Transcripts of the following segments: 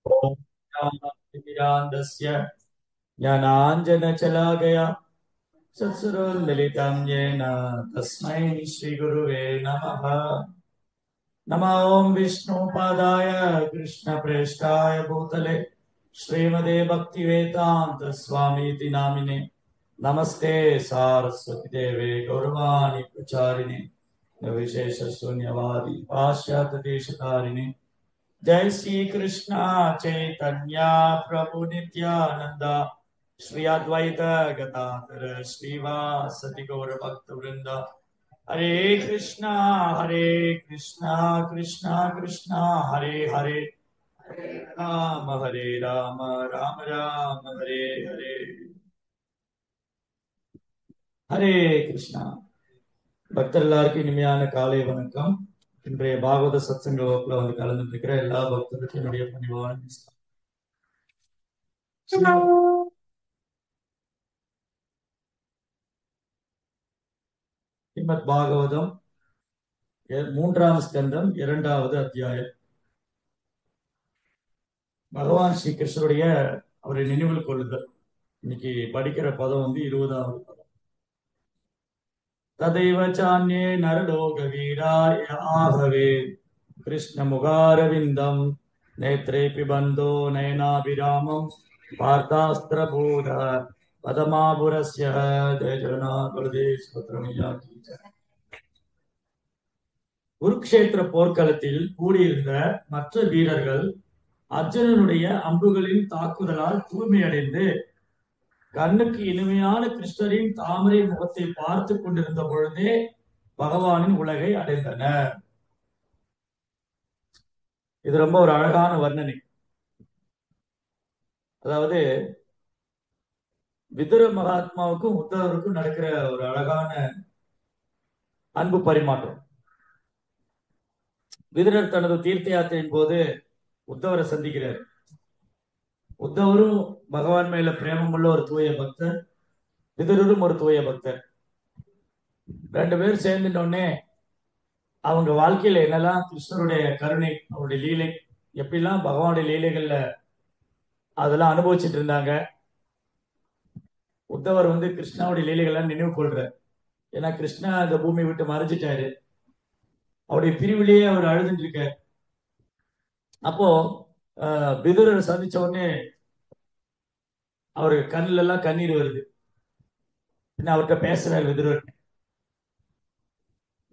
ॐ ज्ञानातिमिरान्धस्य ज्ञानाञ्जनशलाकया चक्षुरुन्मीलितं येन तस्मै श्रीगुरुवे नमः। नमो ॐ विष्णुपादाय कृष्णप्रेष्ठाय भूतले श्रीमते भक्तिवेदान्त स्वामीति नामिने नमस्ते सारस्वती देवे गौरवाणी प्रचारिणे निर्विशेष शून्यवादी पाश्चात्य देशतारिणे जय श्री कृष्ण चैतन्य प्रभु नित्यानंद श्री अद्वैत गदाधर श्रीवासदि गौर भक्त वृंद हरे कृष्णा कृष्णा कृष्णा हरे हरे हरे राम राम राम हरे हरे हरे कृष्णा பக்தர் எல்லாருக்கும் இனிமையான காலை வணக்கம். இன்றைய பாகவத சத்சங்க வகுப்புல வந்து கலந்துட்டு இருக்கிற எல்லா பக்தர்களுக்கும் என்னுடைய பணிவான நமஸ்காரம். ஸ்ரீமத் பாகவதம் மூன்றாம் ஸ்கந்தம் 2வது அத்தியாயம். பகவான் ஸ்ரீ கிருஷ்ணருடைய அவரை நினைவில் கொள்ளுதல். இன்னைக்கு படிக்கிற பதம் வந்து 20வது பதம். ததைவ சான்யே நரலோக வீராய ஆகவே கிருஷ்ண முகாரவிந்தம் நேத்ரே பிபந்தோ நயனாபிராமம் பார்த்தாஸ்திரபூத பதமாபுரஸ்ய தேஜனா பரதேஸ்வத்ரமியா. குருக்ஷேத்திர போர்க்களத்தில் கூடியிருந்த மற்ற வீரர்கள் அர்ஜுனனுடைய அம்புகளின் தாக்குதலால் தூய்மையடைந்து கண்ணுக்கு இனிமையான கிருஷ்ணரின் தாமரை முகத்தை பார்த்து கொண்டிருந்த பொழுதே பகவானின் உலகை அடைந்தனர். இது ரொம்ப ஒரு அழகான வர்ணனை. அதாவது விதுர மகாத்மாவுக்கும் உத்தவருக்கும் நடக்கிற ஒரு அழகான அன்பு பரிமாற்றம். விதுரர் தனது தீர்த்த யாத்திரையின் போது உத்தவரை சந்திக்கிறார். உத்தவரும் பகவான் மேல பிரேமம் உள்ள ஒரு தூய பக்தர், விதுரரும் ஒரு தூய பக்தர். 2 பேர் சேர்ந்துட்டோடனே அவங்க வாழ்க்கையில என்னெல்லாம் கிருஷ்ணருடைய கருணை, அவருடைய லீலை, எப்படிலாம் பகவானுடைய லீலைகள்ல அதெல்லாம் அனுபவிச்சுட்டு இருந்தாங்க. உத்தவர் வந்து கிருஷ்ணாவுடைய லீலைகள்லாம் நினைவு கொள்றார். ஏன்னா கிருஷ்ணா இந்த பூமி விட்டு மறைஞ்சிட்டாரு. அவருடைய பிரிவிலேயே அவர் அழுதுட்டு இருக்கார். அப்போ விதுரரை சந்திச்ச உடனே அவரு கண்ணுல எல்லாம் கண்ணீர் வருது. பின்ன அவர்கிட்ட பேசுறாரு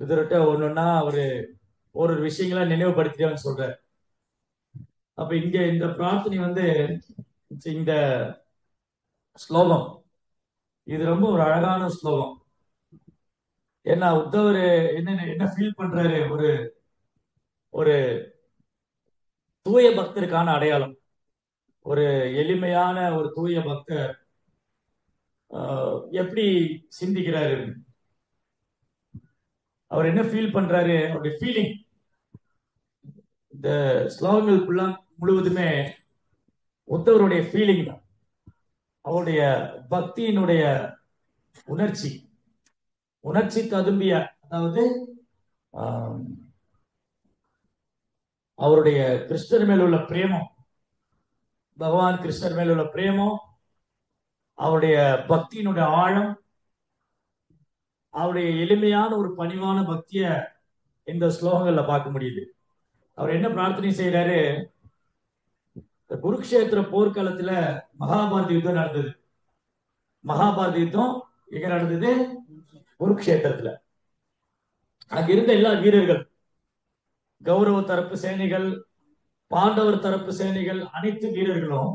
விதுரட்ட ஒன்னொன்னா அவரு ஒரு விஷயங்களா நினைவுபடுத்திட்டேன்னு சொல்றாரு. அப்ப இங்க இந்த பிரார்த்தனை வந்து இந்த ஸ்லோகம் இது ரொம்ப ஒரு அழகான ஸ்லோகம். ஏன்னா உத்தவர் என்ன ஃபீல் பண்றாரு, ஒரு ஒரு தூய பக்தருக்கான அடையாளம். ஒரு எளிமையான ஒரு தூய பக்தர் எப்படி சிந்திக்கிறாரு, அவர் என்ன ஃபீல் பண்றாரு, அவருடைய ஃபீலிங். இந்த ஸ்லோகங்கள் முழுவதுமே உத்தவருடைய ஃபீலிங் தான். அவருடைய பக்தியினுடைய உணர்ச்சி உணர்ச்சி ததும்பிய, அதாவது அவருடைய கிருஷ்ணர் மேல் உள்ள பிரேமம், பகவான் கிருஷ்ணர் மேல் உள்ள பிரேமம், அவருடைய பக்தியினுடைய ஆழம், அவருடைய எளிமையான ஒரு பணிவான பக்திய இந்த ஸ்லோகங்கள்ல பார்க்க முடியுது. அவர் என்ன பிரார்த்தனை செய்யறாரு, குருக்ஷேத்திர போர்க்களத்துல மகாபாரத யுத்தம் நடந்தது. மகாபாரத யுத்தம் எங்க நடந்தது? குருக்ஷேத்திரத்துல. அங்க இருந்த எல்லா வீரர்கள், கௌரவ தரப்பு சேனைகள், பாண்டவர் தரப்பு சேனைகள், அனைத்து வீரர்களும்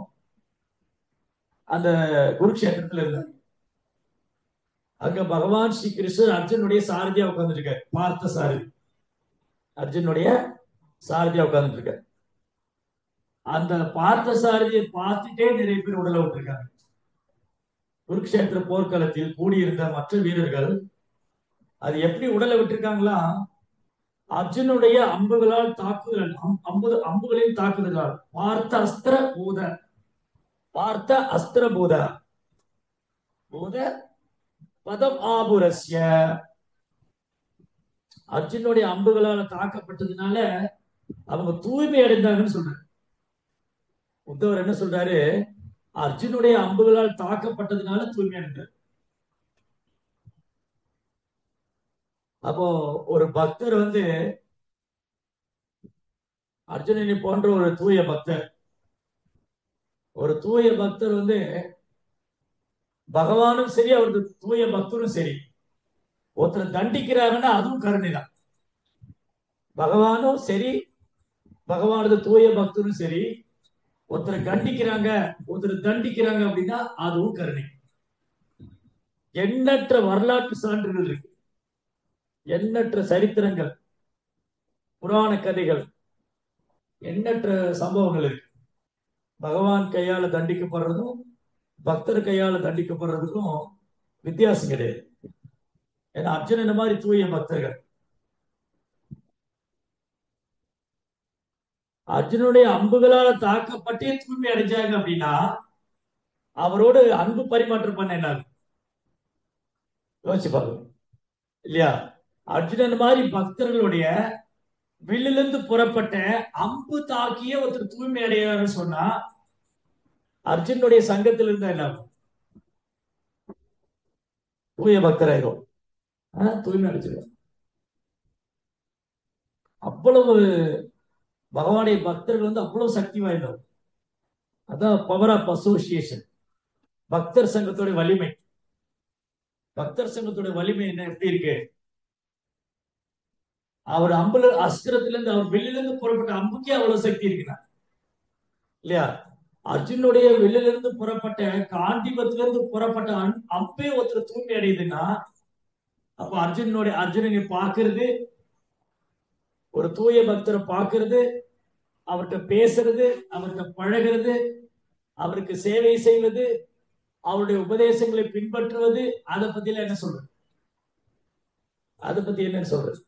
அந்த குருக்ஷேத்திரத்துல இருந்தாங்க. அங்க பகவான் ஸ்ரீ கிருஷ்ணர் அர்ஜுனுடைய சாரதியா உட்கார்ந்துட்டு இருக்காரு. பார்த்த சாரதி அர்ஜுனுடைய சாரதியா உட்கார்ந்துட்டு இருக்காரு. அந்த பார்த்த சாரதியை பார்த்துட்டே நிறைய பேர் உடலை விட்டுருக்காங்க. குருக்ஷேத்திர போர்க்களத்தில் கூடியிருந்த மற்ற வீரர்கள் அது எப்படி உடலை விட்டுருக்காங்களா, அர்ஜுனுடைய அம்புகளால் தாக்குதல், அம்புகளின் தாக்குதலால் பார்த்த அஸ்திர பூத பதம் ஆபுரஸ்ய, அர்ஜுனுடைய அம்புகளால் தாக்கப்பட்டதுனால அவங்க தூய்மை அடைந்தாங்கன்னு சொல்றாங்க. உத்தவர் என்ன சொல்றாரு, அர்ஜுனுடைய அம்புகளால் தாக்கப்பட்டதுனால தூய்மையானார். அப்போ ஒரு பக்தர் அர்ஜுனனை போன்ற ஒரு தூய பக்தர், ஒரு தூய பக்தர் பகவானும் சரி, அவரது தூய பக்தரும் சரி, ஒருத்தர் தண்டிக்கிறாங்கன்னா அதுவும் கருணை தான். பகவானும் சரி, பகவானது தூய பக்தரும் சரி, ஒருத்தர் கண்டிக்கிறாங்க, ஒருத்தர் தண்டிக்கிறாங்க அப்படின்னா அதுவும் கருணை. எண்ணற்ற வரலாற்று சான்றுகள் இருக்கு, எண்ணற்ற சரித்திரங்கள், புராண கதைகள், எண்ணற்ற சம்பவங்கள் இருக்கு. பகவான் கையால தண்டிக்கப்படுறதும் பக்தர் கையால தண்டிக்கப்படுறதுக்கும் வித்தியாசம் கிடையாது. ஏன்னா அர்ஜுனன் மாதிரி தூய பக்தர்கள். அர்ஜுனுடைய அம்புகளால தாக்கப்பட்டே தூய்மை அடைஞ்சாங்க அப்படின்னா அவரோடு அன்பு பரிமாற்றம் பண்ண என்ன யோசிச்சு பாருங்க இல்லையா? அர்ஜுனன் மாதிரி பக்தர்களுடைய வில்லிலிருந்து புறப்பட்ட அம்பு தாக்கிய ஒருத்தர் தூய்மை அடைகிறாரு சொன்னா அர்ஜுனுடைய சங்கத்தில் இருந்தா என்ன தூய பக்தராயிரும், தூய்மை அடைச்சிடும். அவ்வளவு பகவானுடைய பக்தர்கள் அவ்வளவு சக்தி வாய்ந்தவர். அதான் பவர் ஆஃப் அசோசியேஷன், பக்தர் சங்கத்தோட வலிமை. பக்தர் சங்கத்தோட வலிமை என்ன எப்படி இருக்கு? அவர் அம்புல அஸ்திரத்திலிருந்து, அவர் வெளியிலிருந்து புறப்பட்ட அம்புக்கே அவ்வளவு சக்தி இருக்குன்னா இல்லையா? அர்ஜுனுடைய வெளியிலிருந்து புறப்பட்ட காண்டிபத்திலிருந்து புறப்பட்ட அம்பே ஒருத்தர் தூய்மை அடையுதுன்னா அப்ப அர்ஜுனனை பார்க்கிறது, ஒரு தூய பக்தரை பார்க்கிறது, அவர்கிட்ட பேசுறது, அவர்கிட்ட பழகிறது, அவருக்கு சேவை செய்வது, அவருடைய உபதேசங்களை பின்பற்றுவது, அதை பத்தி என்ன சொல்றது? அதை பத்தி என்ன சொல்றது?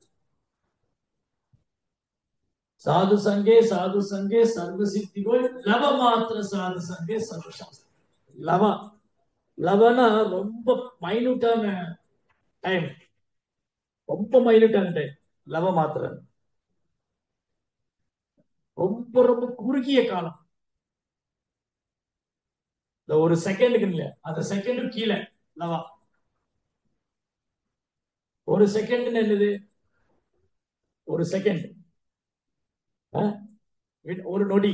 சாது சங்கே சாது சங்கே சர்வ சித்திகள் லவ மாத்திர சாது சங்கே சர்வசாஸ்திரம். லவ லவனா ரொம்ப மைனூட்டான டைம், ரொம்ப மைனூட்டான டைம். லவ மாத்திரம் ரொம்ப ரொம்ப குறுகிய காலம். இந்த ஒரு செகண்டுக்கு இல்ல, அந்த செகண்ட் கீழே லவா. ஒரு செகண்ட் என்னது? ஒரு செகண்ட், ஒரு நொடி.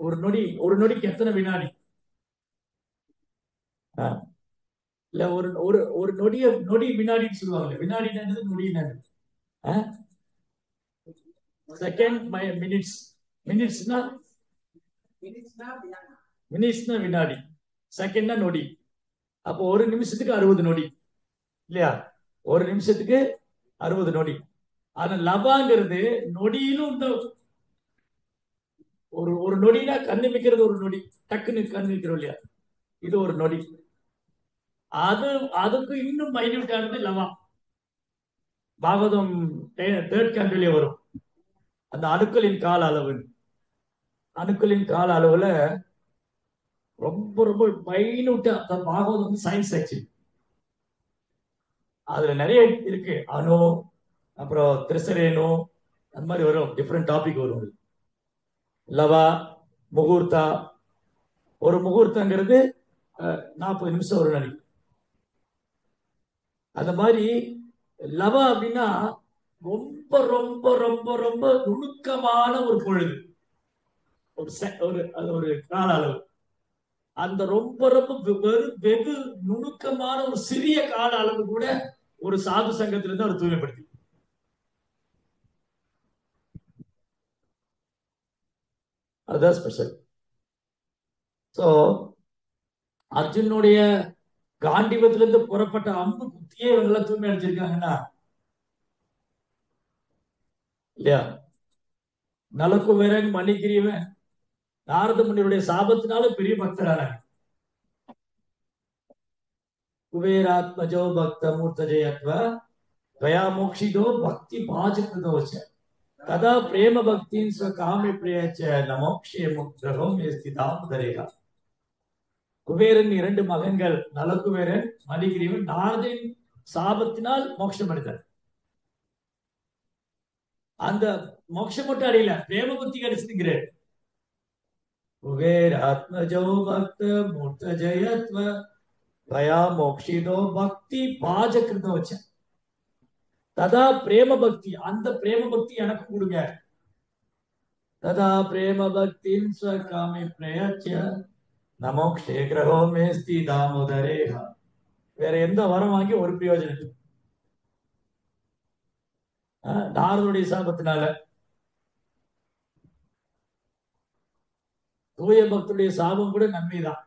ஒரு நொடிக்கு எத்தனை வினாடி? இல்ல ஒரு ஒரு ஒரு நொடி வினாடின்னு சொல்லுவாங்க. வினாடி என்னது, நொடி என்னது? Second minutes. மினிட்ஸ்னா மினிட்ஸ்னா வினாடி, செகண்ட்னா நொடி. அப்போ ஒரு நிமிஷத்துக்கு 60 நொடி இல்லையா? ஒரு நிமிஷத்துக்கு 60 நொடி. ஆனா லவாங்கிறது நொடியிலும் ஒரு ஒரு நொடினா கண்ணு மிக்கிறது ஒரு நொடி, டக்குன்னு கண்ணு மிக்கிறோம் இல்லையா? இது ஒரு நொடி. அதுக்கு இன்னும் மைன்யூட்டானது லவா. பாகவதம் தேர்ட் கேண்டிலே வரும் அந்த அணுக்களின் கால அளவு. அணுக்களின் கால அளவுல ரொம்ப ரொம்ப மைன்யூட்டா பாகவதம் சயின்ஸ் ஆக்சுவலி. அதுல நிறைய இருக்கு. அணு, அப்புறம் திரிசரேனு, அந்த மாதிரி வரும், டிஃப்ரெண்ட் டாபிக் வரும். லவா, முகூர்த்தா. ஒரு முகூர்த்தங்கிறது 40 நிமிஷம் ஒரு நாளைக்கு. அந்த மாதிரி லவா அப்படின்னா ரொம்ப ரொம்ப ரொம்ப ரொம்ப நுணுக்கமான ஒரு பொழுது, அது ஒரு கால அளவு. அந்த ரொம்ப ரொம்ப வெகு நுணுக்கமான ஒரு சிறிய கால அளவு கூட ஒரு சாது சங்கத்திலிருந்து அவர் தூய்மைப்படுத்தி. அதுதான் ஸ்பெஷல். சோ அர்ஜுனுடைய காண்டிபத்திலிருந்து புறப்பட்ட அம்பு குத்தியே இவங்க எல்லாம் தூய்மை அடைஞ்சிருக்காங்கன்னா இல்லையா? நலக்குவேரன் மணிகிரியவன் நாரத முனிவருடைய சாபத்தினால பெரிய பக்தரான குபேராத்மஜோ பக்த மூர்த்தஜயத்வ கயா மோக்ஷிதோ பக்தி பாஜகிருதோச்ச கதா பிரேம பக்தின் காமி பிரியச்ச நமோக்ஷே முக்தகம் ஸ்திதாம் தரேகா. குபேரன் 2 மகன்கள், நலகுபேரன் மணிகிரிவன், நாரதின் சாபத்தினால் மோட்சம் அடைந்தார். அந்த மோட்சம் மட்டும் அடையல, பிரேம புத்தி கிடைச்சிருக்கிறார். कुबेरात्मजो भक्त मूर्त जयत्व भया मोक्षिदो भक्ति பாஜகிருதம் வச்சேன். ததா பிரேம பக்தி, அந்த பிரேம பக்தி எனக்கு கொடுங்க. ததா பிரேம பக்தி ஸ்வகாமி பிரயச்ச நமோ க்ஷேக்ரஹோ மேஸ்தி தாமோதரேஹா. வேற எந்த வரம் வாங்கி ஒரு பிரயோஜனம் இல்லை. நாரதுடைய சாபத்தினால தூய பக்தருடைய சாபம் கூட நன்மைதான்.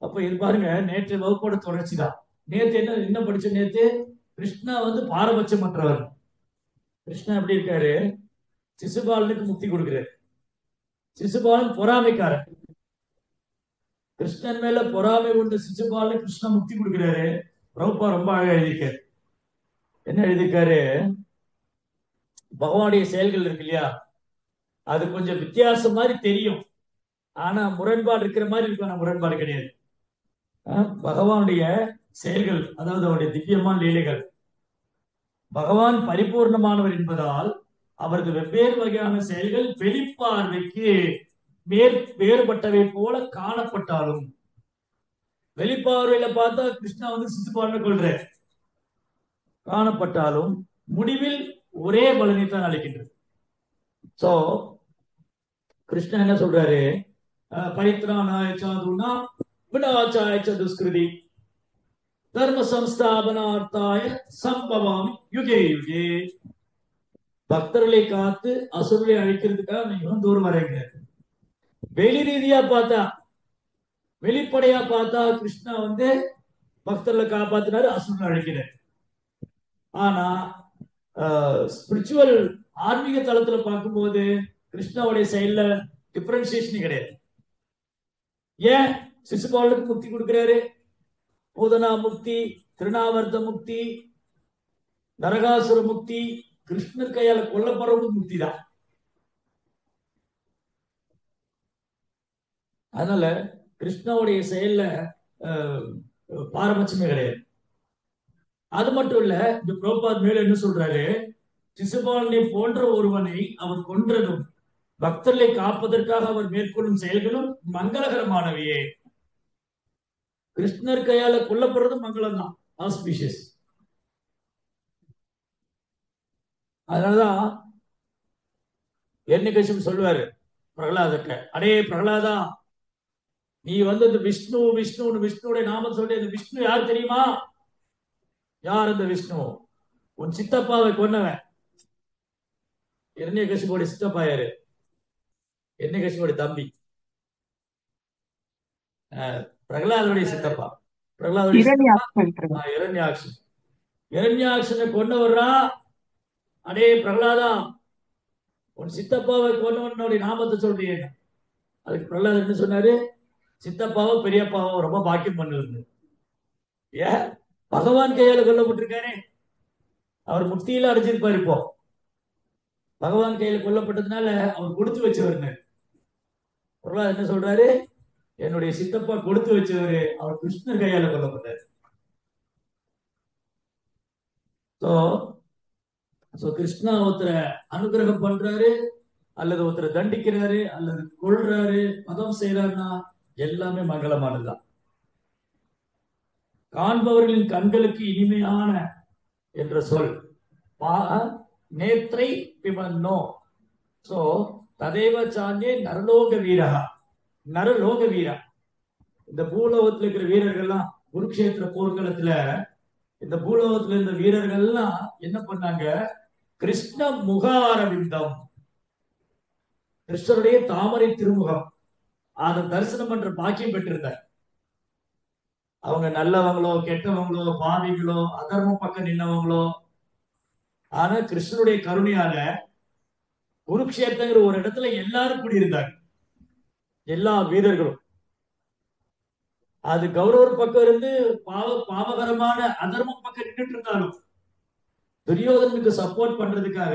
அப்ப இது பாருங்க, நேற்று வகுப்போட தொடர்ச்சி தான். நேத்து என்ன என்ன படிச்ச? நேத்து கிருஷ்ணா பாரபட்சமற்றவர். கிருஷ்ணா எப்படி இருக்காரு? சிசுபாலனுக்கு முக்தி கொடுக்கிறார். சிசுபாலன் பொறாமைக்காரன். கிருஷ்ணன் மேல பொறாமை கொண்ட சிசுபாலன் கிருஷ்ணா முக்தி கொடுக்கிறாரு. பிரபுபா ரொம்ப அழகா எழுதியிருக்காரு. என்ன எழுதியிருக்காரு? பகவானுடைய செயல்கள் இருக்கு இல்லையா, அது கொஞ்சம் வித்தியாசம் மாதிரி தெரியும். ஆனா முரண்பாடு இருக்கிற மாதிரி இருக்கும். ஆனா முரண்பாடு கிடையாது. பகவானுடைய செயல்கள், அதாவது அவருடைய திவ்யமான லீலைகள், பகவான் பரிபூர்ணமானவர் என்பதால் அவரது வெவ்வேறு வகையான செயல்கள் வெளிப்பார்வைக்கு வேறுபட்டவை போல காணப்பட்டாலும், வெளிப்பார்வையில பார்த்தா கிருஷ்ணா சிசுபாலனை கொள்ற காணப்பட்டாலும் முடிவில் ஒரே பலனை தான் அளிக்கின்றது. சோ கிருஷ்ணன் என்ன சொல்றாரு? பரித்ராணாய சாதுனா விநாசாய துஷ்கிருதி தர்ம சம்ஸ்தாபனார்த்தாய சம்பவம் யுகே யுகே. பக்தர்களை காத்து அசுரர்களை அழிக்கிறதுக்காக நீங்க தூரம் வரீங்க. வெளி ரீதியா பார்த்தா, வெளிப்படையா பார்த்தா கிருஷ்ணா பக்தர்களை காப்பாத்தினாரு, அசுரனை அழிக்கிறார். ஆனா ஸ்பிரிச்சுவல் ஆன்மீக தளத்துல பார்க்கும்போது கிருஷ்ணாவுடைய செயல்ல டிஃபரன்சியேஷன் கிடையாது. ஏன் சிசுபாலனுக்கு முக்தி கொடுக்கிறாரு? பூதனா முக்தி, திருநாவர்த்த முக்தி, நரகாசுர முக்தி, கிருஷ்ணர் கையால கொல்லப்படுறது முக்தி தான். அதனால கிருஷ்ணாவுடைய செயல்ல பாரபட்சமே கிடையாது. அது மட்டும் இல்ல, இந்த பிரபுபாத் மேல என்ன சொல்றாரு? சிசுபாலனை போன்ற ஒருவனை அவர் கொன்றதும் பக்தர்களை காப்பதற்காக அவர் மேற்கொள்ளும் செயல்களும் மங்களகரமானவையே. கிருஷ்ணர் கையால கொல்லப்படுறதும் மங்களம் தான், ஆஸ்பிஷியஸ். அதனாலதான் என்னைக்கு சொல்லுவாரு பிரகலாதக்க, அடே பிரகலாதா, நீ இந்த விஷ்ணு விஷ்ணுன்னு விஷ்ணுடைய நாமம் சொல்லி, அந்த விஷ்ணு யார் தெரியுமா? யார் அந்த விஷ்ணு? உன் சித்தப்பாவை கொன்னவன். இரண்யகசிபுடைய சித்தப்பா யாரு? இரண்யகசிபுடைய தம்பி, பிரகலாதனுடைய சித்தப்பா. பிரகலாதனுடைய இரண்யாக்ஷன். இரண்யாக்ஷனை கொண்டவர்ரா. அடே பிரகலாதா, உன் சித்தப்பாவை கொண்டவனுடைய நாமத்தை சொல்றீங்க. அதுக்கு பிரகலாதன் என்ன சொன்னாரு? சித்தப்பாவோ பெரியப்பாவோ ரொம்ப பாக்கியம் பண்ணுது. ஏன்? பகவான் கையால கொல்லப்பட்டிருக்காரு. அவர் முக்தியில அடைஞ்சிருப்பாரு. இப்போ பகவான் கையில கொல்லப்பட்டதுனால அவர் கொடுத்து வச்சவர். பிரகலாத் என்ன சொல்றாரு? என்னுடைய சித்தப்பா கொடுத்து வச்சவரு, அவர் கிருஷ்ணர் கையால கொல்லப்பட்டார். கிருஷ்ணா ஒருத்தரை அனுகிரகம் பண்றாரு, அல்லது ஒருத்தரை தண்டிக்கிறாரு, அல்லது கொள்றாரு, மதம் செய்யறாருன்னா எல்லாமே மங்களமானதுதான். காண்பவர்களின் கண்களுக்கு இனிமையான என்ற சொல் நேத்ரை பிமன்னோ. சோ ததேவ சாந்தே நரலோக வீரகா. நரலோக வீரா, இந்த பூலோகத்துல இருக்கிற வீரர்கள்லாம் குருக்ஷேத்திர போர்க்களத்துல இந்த பூலோகத்துல இருந்த வீரர்கள்லாம் என்ன பண்ணாங்க? கிருஷ்ண முகாரவிந்தம், கிருஷ்ணருடைய தாமரை திருமுகம், அதை தரிசனம் பண்ற பாக்கியம் பெற்றிருந்தார். அவங்க நல்லவங்களோ கெட்டவங்களோ பாவிகளோ அதர்மம் பக்கம் நின்னவங்களோ, ஆனா கிருஷ்ணனுடைய கருணையால குருக்ஷேத்திரங்கிற ஒரு இடத்துல எல்லாரும் கூடியிருந்தாங்க, எல்லா வீரர்களும். அது கௌரவர் பக்கம் இருந்து பாவகரமான அதர்மம் பக்கம் நின்றுட்டு இருந்தாலும், துரியோதனுக்கு சப்போர்ட் பண்றதுக்காக,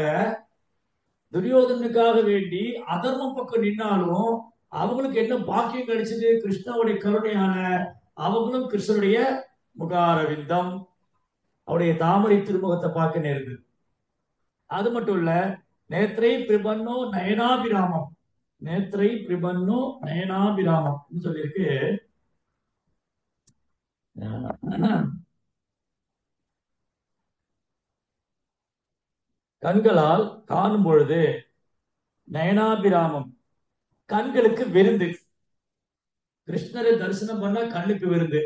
துரியோதனுக்காக வேண்டி அதர்மம் பக்கம் நின்னாலும் அவங்களுக்கு என்ன பாக்கியம் கிடைச்சது? கிருஷ்ணனுடைய கருணையான அவங்களும் கிருஷ்ணனுடைய முகாரவிந்தம், அவருடைய தாமரை திருமுகத்தை பார்க்க நேர்ந்தது. அது மட்டும் இல்ல, நேத்ரை பிரிபன்னோ நயனாபிராமம், நேத்ரை பிரிபன்னோ நயனாபிராமம் சொல்லியிருக்கு. கண்களால் காணும் பொழுது நயனாபிராமம், கண்களுக்கு விருந்து. கிருஷ்ணரை தரிசனம் பண்ணா கண்ணுக்கு விருந்து,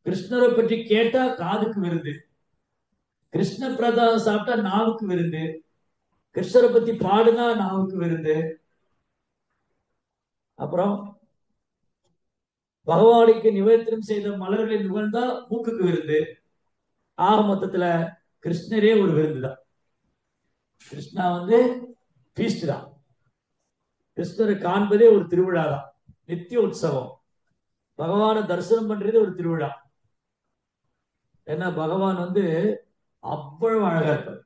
கிருஷ்ணரை பற்றி கேட்டா காதுக்கு விருந்து, கிருஷ்ண பிரசாதம் சாப்பிட்டா நாவுக்கு விருந்து, கிருஷ்ணரை பத்தி பாடுனா நாவுக்கு விருந்து, அப்புறம் பகவானுக்கு நிவேதனம் செய்த மலர்களை நுகர்ந்தா மூக்குக்கு விருந்து. ஆக மொத்தத்துல கிருஷ்ணரே ஒரு விருந்து தான். கிருஷ்ணா ஃபீஸ்ட் தான். கிருஷ்ணரை காண்பதே ஒரு திருவிழா தான், நித்திய உற்சவம். பகவானை தரிசனம் பண்றது ஒரு திருவிழா. ஏன்னா பகவான் அவ்வளவு அழகா இருப்பார்.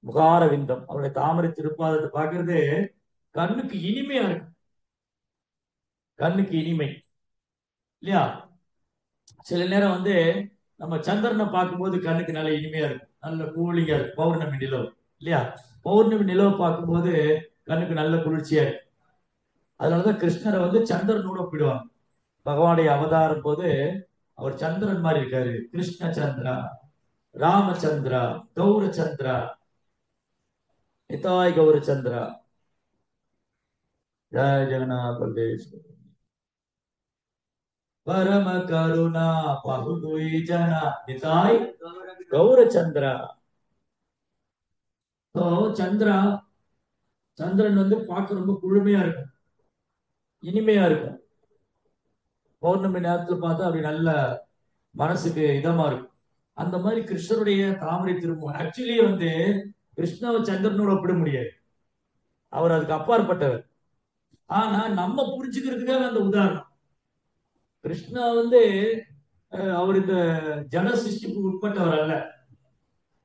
முகார விந்தம், அவருடைய தாமரை திருப்பாதத்தை பார்க்கறது கண்ணுக்கு இனிமையா இருக்கு. கண்ணுக்கு இனிமை இல்லையா? சில நேரம் நம்ம சந்திரனை பார்க்கும்போது கண்ணுக்கு நல்ல இனிமையா இருக்கும், நல்ல கூலிங்கா இருக்கும். பௌர்ணமி நிலவு இல்லையா? பௌர்ணமி நிலவு பார்க்கும்போது கண்ணுக்கு நல்ல குளிர்ச்சியா இருக்கு. அதனாலதான் கிருஷ்ணரை சந்திரனோட ஒப்பிடுவாங்க. பகவானுடைய அவதாரம் போது அவர் சந்திரன் மாதிரி இருக்காரு. கிருஷ்ண சந்திரா, ராமச்சந்திரா, கௌரச்சந்திரா, நிதாய் கௌரச்சந்திரா. ஜெய ஜெகநாத் பல்தேவ். பரம கருணா பகுதுய் ஜனா நிதாய் கௌரச்சந்திரா. சந்திரா, சந்திரன் பார்க்க ரொம்ப குழுமையா இருக்கும், இனிமையா இருக்கும். பௌர்ணமி நேரத்துல பார்த்தா அப்படி நல்ல மனசுக்கு இதமா இருக்கும். அந்த மாதிரி கிருஷ்ணருடைய தாமரை திருமுகம். ஆக்சுவலி கிருஷ்ணாவை சந்திரனோட ஒப்பிட முடியாது, அவர் அதுக்கு அப்பாற்பட்டவர். ஆனா நம்ம புரிஞ்சுக்கிறதுக்காக அந்த உதாரணம். கிருஷ்ணா அவர் இந்த ஜன சிருஷ்டிக்கு உட்பட்டவர் அல்ல.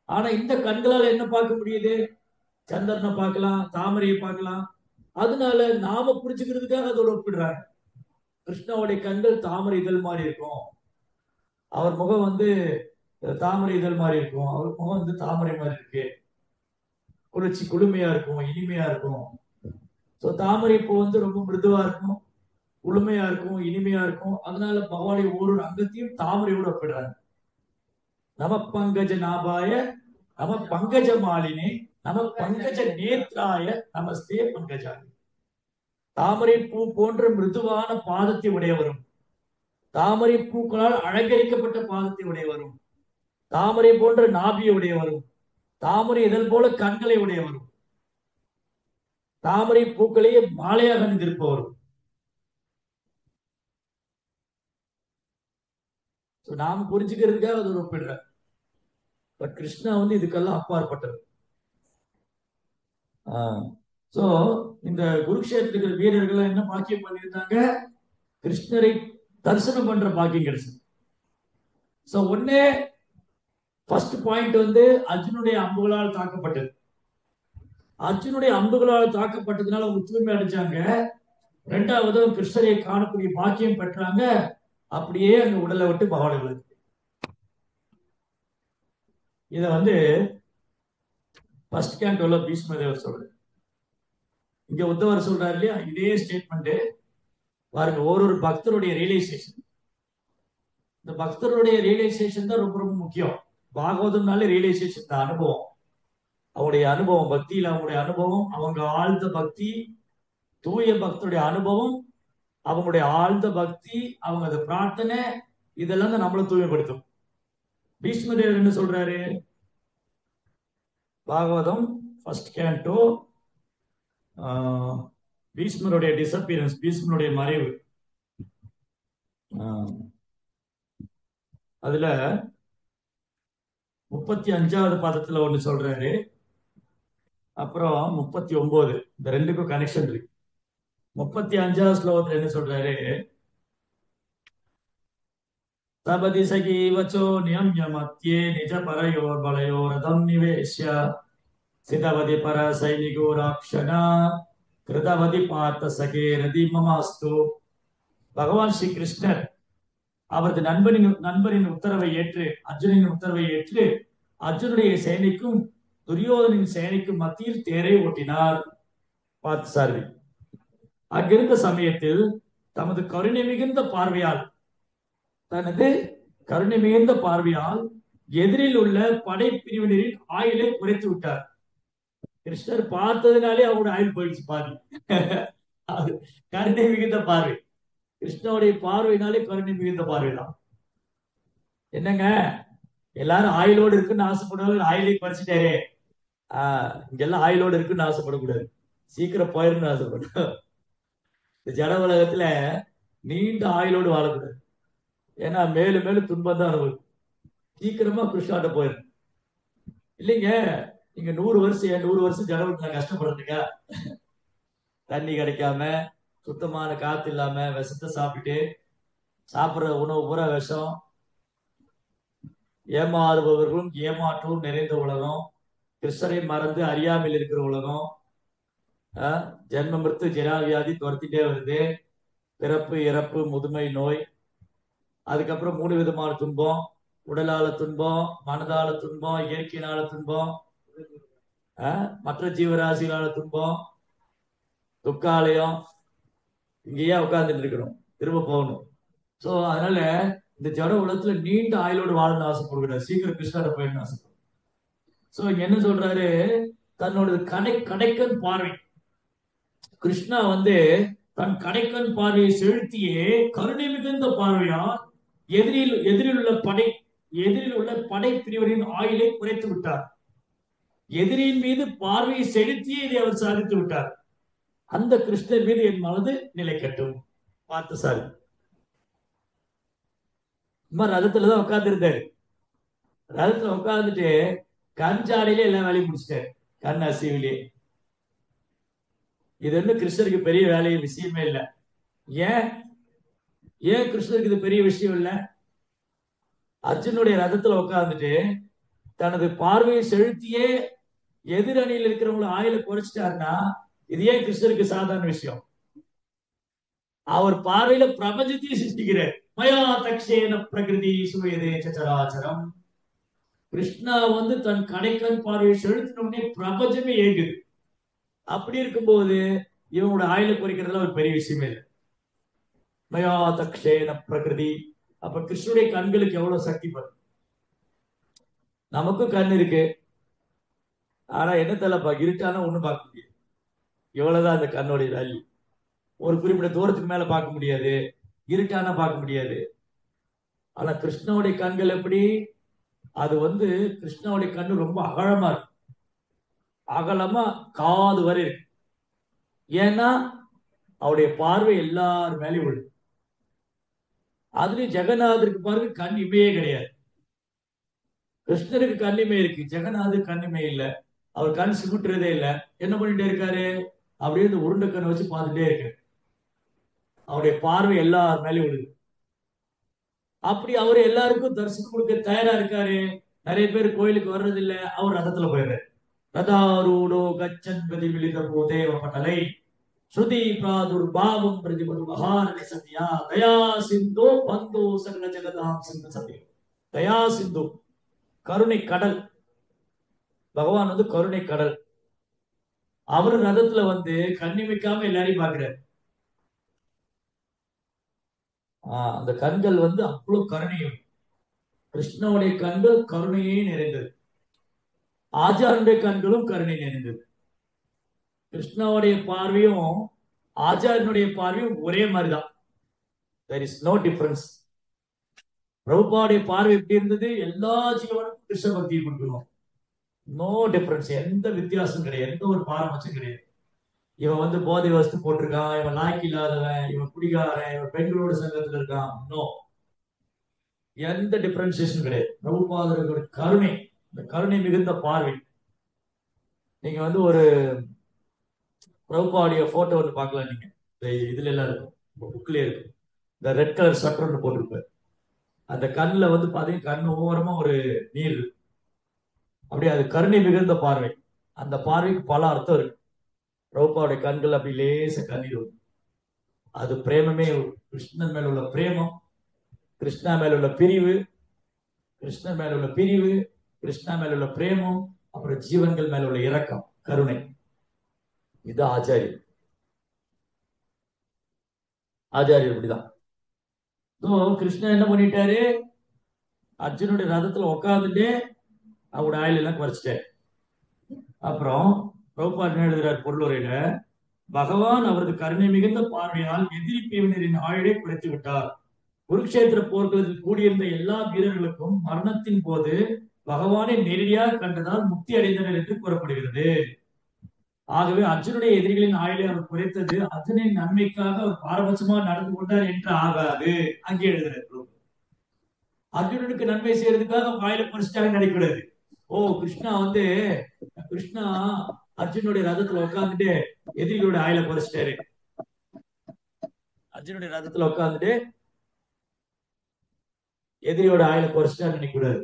ஆனா இந்த கண்களால் என்ன பார்க்க முடியுது? சந்திரனை பார்க்கலாம், தாமரையை பார்க்கலாம். அதனால நாம புரிஞ்சுக்கிறதுக்காக அதோட ஒப்பிடுறாங்க. கிருஷ்ணாவுடைய கண்கள் தாமரை இதழ் மாதிரி இருக்கும், அவர் முகம் தாமரை இதழ் மாதிரி இருக்கும், அவர் முகம் தாமரை மாதிரி இருக்கு, குளிர்ச்சி குளுமையா இருக்கும், இனிமையா இருக்கும். தாமரை பூ ரொம்ப மிருதுவா இருக்கும், குளுமையா இருக்கும், இனிமையா இருக்கும். அதனால பகவானுடைய ஒரு அங்கத்தையும் தாமரையோட ஒப்பிடுறாங்க. நம பங்கஜ நாபாய நம பங்கஜ மாலினே நம பங்கஜ நேத்ராய நமஸ்தே பங்கஜாலி. தாமரை பூ போன்ற மிருதுவான பாதத்தை உடையவரும், தாமரை பூக்களால் அலங்கரிக்கப்பட்ட பாதத்தை உடையவரும், தாமரை போன்ற நாபியை உடையவரும், தாமரை இதழ் போல கண்களை உடையவரும், தாமரை பூக்களையே மாலையாக அணிந்திருப்பவரும். நாம் புரிஞ்சுக்கிறதுக்காக அது ஒப்பிடுற. பட் கிருஷ்ணா இதுக்கெல்லாம் அப்பாற்பட்டது. சோ இந்த குருக்ஷேத்திர வீரர்கள் என்ன பாக்கியம் பண்ணியிருந்தாங்க? கிருஷ்ணரை தரிசனம் பண்ற பாக்கியம் கிடைச்சது. சோ ஒன்னே ஃபர்ஸ்ட் பாயிண்ட் அர்ஜுனுடைய அம்புகளால் தாக்கப்பட்டது. அர்ஜுனுடைய அம்புகளால் தாக்கப்பட்டதுனால அவங்க தூய்மை அடைஞ்சாங்க. ரெண்டாவது கிருஷ்ணரை காணக்கூடிய பாக்கியம் பெற்றாங்க. அப்படியே அந்த உடலை விட்டு பகவான் விழுது. இத ஃபர்ஸ்ட் கேண்டோல பீஷ்மதேவர் சொல்றாரு. இங்க உத்தவர் சொல்றாரு இல்லையா, இதே ஸ்டேட்மெண்ட் பாருங்க. ஒரு பக்தருடைய ரியலைசேஷன், இந்த பக்தருடைய ரியலைசேஷன் தான் ரொம்ப ரொம்ப முக்கியம். பாகவதம்னாலே ரியலைசேஷன் தான், அனுபவம். அவங்களுடைய அனுபவம், பக்தியில அவங்களுடைய அனுபவம், அவங்க ஆழ்ந்த பக்தி, தூய பக்தருடைய அனுபவம், அவங்களுடைய ஆழ்ந்த பக்தி, அவங்க அந்த பிரார்த்தனை, இதெல்லாம் தான் நம்மளை தூய்மைப்படுத்தும். பீஷ்மதேவர் என்ன சொல்றாரு? பாகவதம் ஃபர்ஸ்ட் கேண்டோ, பீஷ்மருடைய டிசப்பியரன்ஸ், பீஷ்மருடைய மறைவு. அதுல 35வது பாதத்துல ஒண்ணு சொல்றாரு, அப்புறம் 39. இந்த ரெண்டுக்கும் கனெக்ஷன் இருக்கு. 35வது ஸ்லோகத்துல என்ன சொல்றாரு? தபதி சகி வச்சோ நியம்யமத்யே நிஜ பரயோர் பலயோரதம் நிவேஷ்ய சிதவதி பர சைனிகோ ராக்ஷனா கிருதவதி பார்த்த சகே ரதி மமாஸ்து. பகவான் ஸ்ரீ கிருஷ்ணர் அவரது நண்பரின் உத்தரவை ஏற்று, அர்ஜுனின் உத்தரவை ஏற்று, அர்ஜுனுடைய சேனைக்கும் துரியோதனின் சேனைக்கும் மத்தியில் தேரை ஓட்டினார். பார்த்து சாரதி. அங்கிருந்த சமயத்தில் தமது கருணை மிகுந்த பார்வையால் தனது கருணை மிகுந்த பார்வையால் எதிரில் உள்ள படைப்பிரிவினரின் ஆயுளை குறைத்து விட்டார். கிருஷ்ணர் பார்த்ததுனாலே அவரோட ஆயுள் போயிடுச்சு பாதி. அது கருணை மிகுந்த பார்வை. கிருஷ்ணனுடைய பார்வையினாலே கருணை மிகுந்த பார்வை தான். என்னங்க, எல்லாரும் ஆயுளோடு இருக்குன்னு ஆசைப்படுவாங்க, ஆயுளை குறைச்சிட்டாரே. இங்கெல்லாம் ஆயுளோடு இருக்குன்னு ஆசைப்படக்கூடாது, சீக்கிரம் போயிருன்னு ஆசைப்படும். இந்த ஜட உலகத்துல நீண்ட ஆயுளோடு வாழக்கூடாது. ஏன்னா மேலும் மேலும் துன்பம் தான் அனுபவிக்கும். சீக்கிரமா கிருஷ்ணாட்ட போயிடும். இல்லைங்க, நீங்க 100 வருஷம் ஜனவரத்துல கஷ்டப்படுறதுங்க, தண்ணி கிடைக்காம, சுத்தமான காத்து இல்லாம, விஷத்தை சாப்பிட்டுட்டு, சாப்பிடுற உணவு பூரா விஷம், ஏமாறுபவர்களும் ஏமாற்றவும் நிறைந்த உலகம், கிருஷ்ணரை மறந்து அறியாமல் இருக்கிற உலகம், ஜென்ம மிருத்து ஜெராவியாதி துரத்திட்டே வருது, பிறப்பு இறப்பு முதுமை நோய், அதுக்கப்புறம் 3 விதமான துன்பம், உடலால துன்பம், மனதால துன்பம், இயற்கையினால துன்பம், மற்ற ஜீவராசிகளால துன்பம், துக்காலயம். இங்கேயே உட்கார்ந்துட்டு இருக்கணும், திரும்ப போகணும். சோ அதனால இந்த ஜட உலகத்துல நீண்ட ஆயுளோடு வாழணும்னு ஆசைப்படுகிறார், சீக்கிரம் கிருஷ்ணரை போயிடணும் ஆசைப்படுறாரு. சோ இங்க என்ன சொல்றாரு, தன்னோட கடைக்கன் பார்வை, கிருஷ்ணா தன் கடைக்கன் பார்வையை செலுத்தியே கருணை மிகுந்த பார்வையா எதிரில் உள்ள படை பிரிவரின் ஆயுளை குறைத்து விட்டார். எதிரியின் மீது பார்வையை செலுத்தியே இதை அவர் சாதித்து விட்டார். அந்த கிருஷ்ணர் மீது என் மனது நிலைக்கட்டும். பார்த்து சாரி, ரதத்துலதான் உட்கார்ந்து இருந்தாரு. ரதத்துல உட்கார்ந்துட்டு கஞ்சாலையிலே எல்லாம் வேலையை முடிச்சிட்டாரு, கண் அசைவிலே. இது வந்து கிருஷ்ணருக்கு பெரிய வேலைய விஷயமே இல்லை. ஏன் ஏன் கிருஷ்ணருக்கு இது பெரிய விஷயம் இல்லை? அர்ஜுனுடைய ரதத்துல உட்கார்ந்துட்டு தனது பார்வையை செலுத்தியே எதிரணியில் இருக்கிறவங்களை ஆயுளை குறைச்சிட்டாருன்னா இது ஏன் கிருஷ்ணருக்கு சாதாரண விஷயம்? அவர் பார்வையில பிரபஞ்சத்தையும் சிருஷ்டிக்கிறார். மயா தக்ஷேன பிரகிருதி சுயதே சராச்சரம். கிருஷ்ணா தன் கடைக்கன் பார்வையை செலுத்தினோடனே பிரபஞ்சமே ஏங்குது. அப்படி இருக்கும்போது இவங்களோட ஆயுளை குறைக்கிறதுல ஒரு பெரிய விஷயமே இல்லை. மயா தக்ஷேன பிரகிருதி. அப்ப கிருஷ்ணனுடைய கண்களுக்கு எவ்வளவு சக்தி வரும். நமக்கும் கண் இருக்கு, ஆனா என்ன தெரியலப்பா, இருட்டானா ஒண்ணும் பார்க்க முடியாது. இவ்வளவுதான் அந்த கண்ணுடைய வேல்யூ. ஒரு குறிப்பிட்ட தூரத்துக்கு மேல பார்க்க முடியாது, இருட்டானா பார்க்க முடியாது. ஆனா கிருஷ்ணனுடைய கண்கள் எப்படி? அது கிருஷ்ணனுடைய கண்ணு ரொம்ப அகலமா இருக்கு, அகலமா காது வரை இருக்கு. ஏன்னா அவருடைய பார்வை எல்லார் மேலேயும் விழுது. அதுலயும் ஜெகநாதருக்கு பார்வை கண் இமையே கிடையாது. கிருஷ்ணருக்கு கண்ணிமை இருக்கு, ஜெகநாதருக்கு கண்ணிமை இல்லை. அவர் கண் சிமிட்டுறதே இல்லை. என்ன பண்ணிட்டே இருக்காரு? அப்படியே இந்த உருண்டை கண் வச்சு பார்த்துட்டே இருக்காரு. அவருடைய பார்வை எல்லார் மேலேயும் விழுது. அப்படி அவர் எல்லாருக்கும் தரிசனம் கொடுக்க தயாரா இருக்காரு. நிறைய பேர் கோயிலுக்கு வர்றது இல்லை, அவர் ரதத்துல போயிடுறாரு. ரதாரூடோ கச்சன் பிரதி விழித போதேவ பட்டலை ஸ்ருதி பிராதுர்பாவம் பிரதிபது மகாரணி சத்யா தயா சிந்தோ பந்தோ சகல ஜெகதாம் சிந்த சத்யம். தயா சிந்து, கருணை கடல். பகவான் கருணை கடல். அவரு ரதத்துல கண்ணிமைக்காம எல்லாரையும் பாக்குறாரு. அந்த கண்கள் அவ்வளவு கருணையும். கிருஷ்ணனுடைய கண்கள் கருணையே நிறைந்தது. ஆச்சாரனுடைய கண்களும் கருணை நிறைந்தது. கிருஷ்ணனுடைய பார்வையும் ஆச்சாரனுடைய பார்வையும் ஒரே மாதிரிதான். there is no difference. பிரபுபாவுடைய பார்வை எப்படி இருந்தது? எல்லா ஜீவனுக்கும் கிருஷ்ண பக்தியை கொடுக்கணும், நோ டிஃபரன்ஸ். எந்த வித்தியாசம் கிடையாது, எந்த ஒரு பாரபட்சம் கிடையாது. இவன் போதை வஸ்து போட்டிருக்கான், இவன் லாய்க்கு இல்லாதவன், இவன் குடிகாரன், இவன் பெண்களோட சங்கத்துல இருக்கான், நோ, எந்த டிஃபரன்சியேஷன் கிடையாது. பிரபுபாதரோட கருணை, இந்த கருணை மிகுந்த பார்வை. நீங்க ஒரு பிரபுபாவுடைய போட்டோ பார்க்கலாம். நீங்க இதுல எல்லாம் இருக்கும், புக்லயே இருக்கும். இந்த ரெட் கலர் சட்டர் போட்டிருப்பாரு. அந்த கண்ணுல பாத்தீங்கன்னா கண்ணு ஓரமா ஒரு நீர் இருக்கு. அப்படியே அது கருணை மிகுந்த பார்வை. அந்த பார்வைக்கு பல அர்த்தம் இருக்கு. பிரபுபாவுடைய கண்கள் அப்படி லேச கண்ணீர் வரும். அது பிரேமமே. கிருஷ்ணன் மேல உள்ள பிரேமம், கிருஷ்ணா மேல உள்ள பிரிவு, கிருஷ்ணன் மேல உள்ள பிரிவு, கிருஷ்ணா மேல உள்ள பிரேமம், அப்புறம் ஜீவன்கள் மேல உள்ள இரக்கம், கருணை. இது ஆச்சாரியர். ஆச்சாரியர் இப்படிதான். கிருஷ்ணன் என்ன பண்ணிட்டாரு, அர்ஜுனுடைய ரதத்துல உட்காந்துட்டு அவரோட ஆயுள் எல்லாம் குறைச்சிட்டாரு. அப்புறம் பிரபுபாத் என்ன எழுதுறார் பொருளுரையில, பகவான் அவரது கருணை மிகுந்த பார்வையால் எதிரி பிரிவினரின் ஆயுளை குறைத்து விட்டார். குருக்ஷேத்திர போர்க்களத்தில் கூடியிருந்த எல்லா வீரர்களுக்கும் மரணத்தின் போது பகவானை நேரடியாக கண்டதால் முக்தி அடைந்தனர் என்று கூறப்படுகிறது. ஆகவே அர்ஜுனுடைய எதிரிகளின் ஆயுளை அவர் குறைத்தது அர்ஜுனின் நன்மைக்காக அவர் பாரபட்சமாக நடந்து கொண்டார் என்று ஆகாது. அங்கே எழுதுறாரு, அர்ஜுனனுக்கு நன்மை செய்யறதுக்காக ஆயுளை குறைச்சிட்டாங்க நினைக்கூடாது. கிருஷ்ணா கிருஷ்ணா அர்ஜுனுடைய ரதத்துல உட்காந்துட்டு எதிரிகளோட ஆயுளை குறைச்சிட்டாரு. அர்ஜுனுடைய ரதத்துல உட்காந்துட்டு எதிரியோட ஆயுளை குறைச்சிட்டாரு நினைக்கூடாது.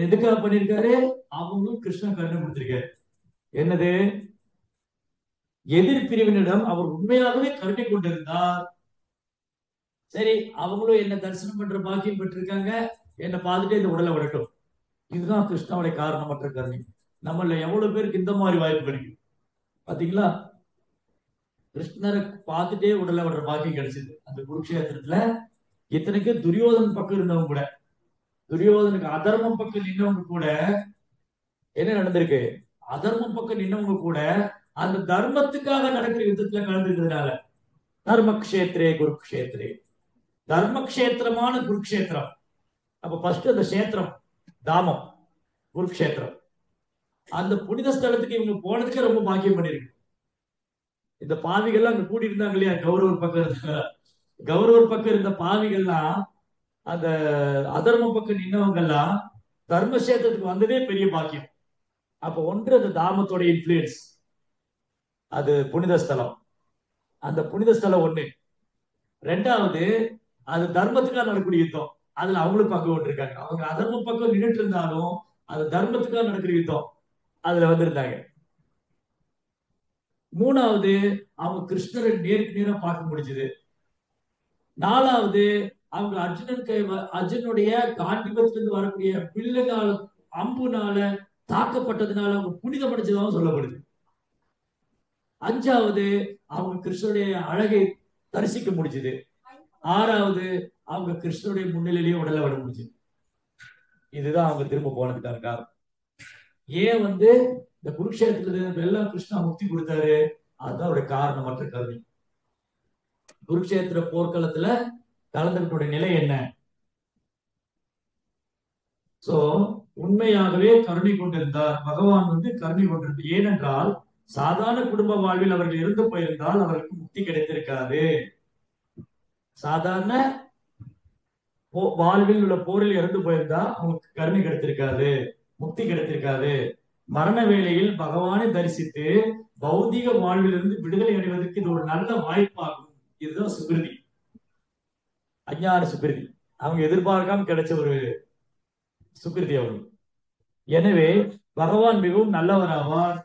எதுக்காக பண்ணிருக்காரு, அவங்களும் கிருஷ்ணன் கண்டுபிடிச்சிருக்காரு. என்னது, எதிர் பிரிவினிடம் அவர் உண்மையாகவே கருணை கொண்டிருந்தார். சரி, அவங்களும் என்ன தரிசனம் பண்ற பாக்கியம் பெற்றிருக்காங்க, என்னை பார்த்துட்டு இந்த உடலை விடட்டும். இதுதான் கிருஷ்ணாவுடைய காரணமற்ற கருணை. நம்மள எவ்வளவு பேருக்கு இந்த மாதிரி வாய்ப்பு கிடைக்கும் பாத்தீங்களா? கிருஷ்ணரை பார்த்துட்டே உடலை விடுற பாக்கியம் கிடைச்சது அந்த குருக்ஷேத்திரத்துல. இத்தனைக்கு துரியோதன் பக்கம் இருந்தவங்க கூட, துரியோதனுக்கு அதர்மம் பக்கம் நின்றவங்க கூட என்ன நடந்திருக்கு, அதர்மம் பக்கம் நின்றவங்க கூட அந்த தர்மத்துக்காக நடக்கிற யுத்தத்துல கலந்துக்கிறதுனால தர்மக்ஷேத்ரே குருக்ஷேத்ரே, தர்மக்ஷேத்திரமான குருக்ஷேத்திரம். அப்ப ஃபர்ஸ்ட் அந்த கஷேத்திரம் தாமம் குருக்ஷேத்திரம், அந்த புனித ஸ்தலத்துக்கு இவங்க போனதுக்கு ரொம்ப பாக்கியம் பண்ணிருக்கு. இந்த பாவிகள்லாம் அங்க கூடி இருந்தாங்க இல்லையா, கௌரவர் பக்கம் கௌரவர் பக்கம் இருந்த பாவிகள்லாம் அந்த அதர்ம பக்கம் நின்னவங்கெல்லாம் தர்மக்ஷேத்திரத்துக்கு வந்ததே பெரிய பாக்கியம். அப்ப ஒன்று அந்த தாமத்தோட இன்ஃபுளுயன்ஸ், அது புனித ஸ்தலம், அந்த புனித ஸ்தலம் ஒண்ணு. ரெண்டாவது, அது தர்மத்துக்காக நடக்கூடிய யுத்தம், அதுல அவங்களும் பங்கு கொண்டிருக்காங்க. அவங்க அதர்ம பக்கம் நின்றுட்டு இருந்தாலும் அது தர்மத்துக்காக நடக்கிற யுத்தம், அதுல வந்திருந்தாங்க. மூணாவது, அவங்க கிருஷ்ணரை நேருக்கு நேரா பார்க்க முடிஞ்சது. நாலாவது, அவங்க அர்ஜுனுடைய காண்டிபத்திலிருந்து வரக்கூடிய வில்லுனால அம்புனால தாக்கப்பட்டதுனால அவங்க புனிதமடைஞ்சதாகவும் சொல்லப்படுது. அஞ்சாவது, அவங்க கிருஷ்ணனுடைய அழகை தரிசிக்க முடிஞ்சது. ஆறாவது, அவங்க கிருஷ்ணனுடைய முன்னிலையிலேயே உடலை விட முடிஞ்சது. இதுதான் அவங்க திரும்ப போனதுக்கான காரணம். ஏன் இந்த குருக்ஷேத்திரத்துல எல்லாம் கிருஷ்ணா முக்தி கொடுத்தாரு, அதுதான் அவருடைய காரணமற்ற கருணை. குருக்ஷேத்திர போர்க்களத்துல கலந்தவர்களுடைய நிலை என்ன? உண்மையாகவே கருணை கொண்டிருந்தார் பகவான், கருணை கொண்டிருந்தார். ஏனென்றால் சாதாரண குடும்ப வாழ்வில் அவர்கள் இருந்து போயிருந்தால் அவர்களுக்கு முக்தி கிடைத்திருக்காது. சாதாரண வாழ்வில் உள்ள போரில் இறந்து போயிருந்தா அவங்களுக்கு கருணை கிடைத்திருக்காது, முக்தி கிடைத்திருக்காது. மரண வேளையில் பகவானை தரிசித்து பௌதிக வாழ்விலிருந்து விடுதலை அடைவதற்கு இது ஒரு நல்ல வாய்ப்பாகும். இதுதான் சுகிருதி, அஞ்ஞான சுகிருதி. அவங்க எதிர்பார்க்காம கிடைச்ச ஒரு சுகிருதி அவர்கள். எனவே பகவான் மிகவும் நல்லவர் ஆவார்,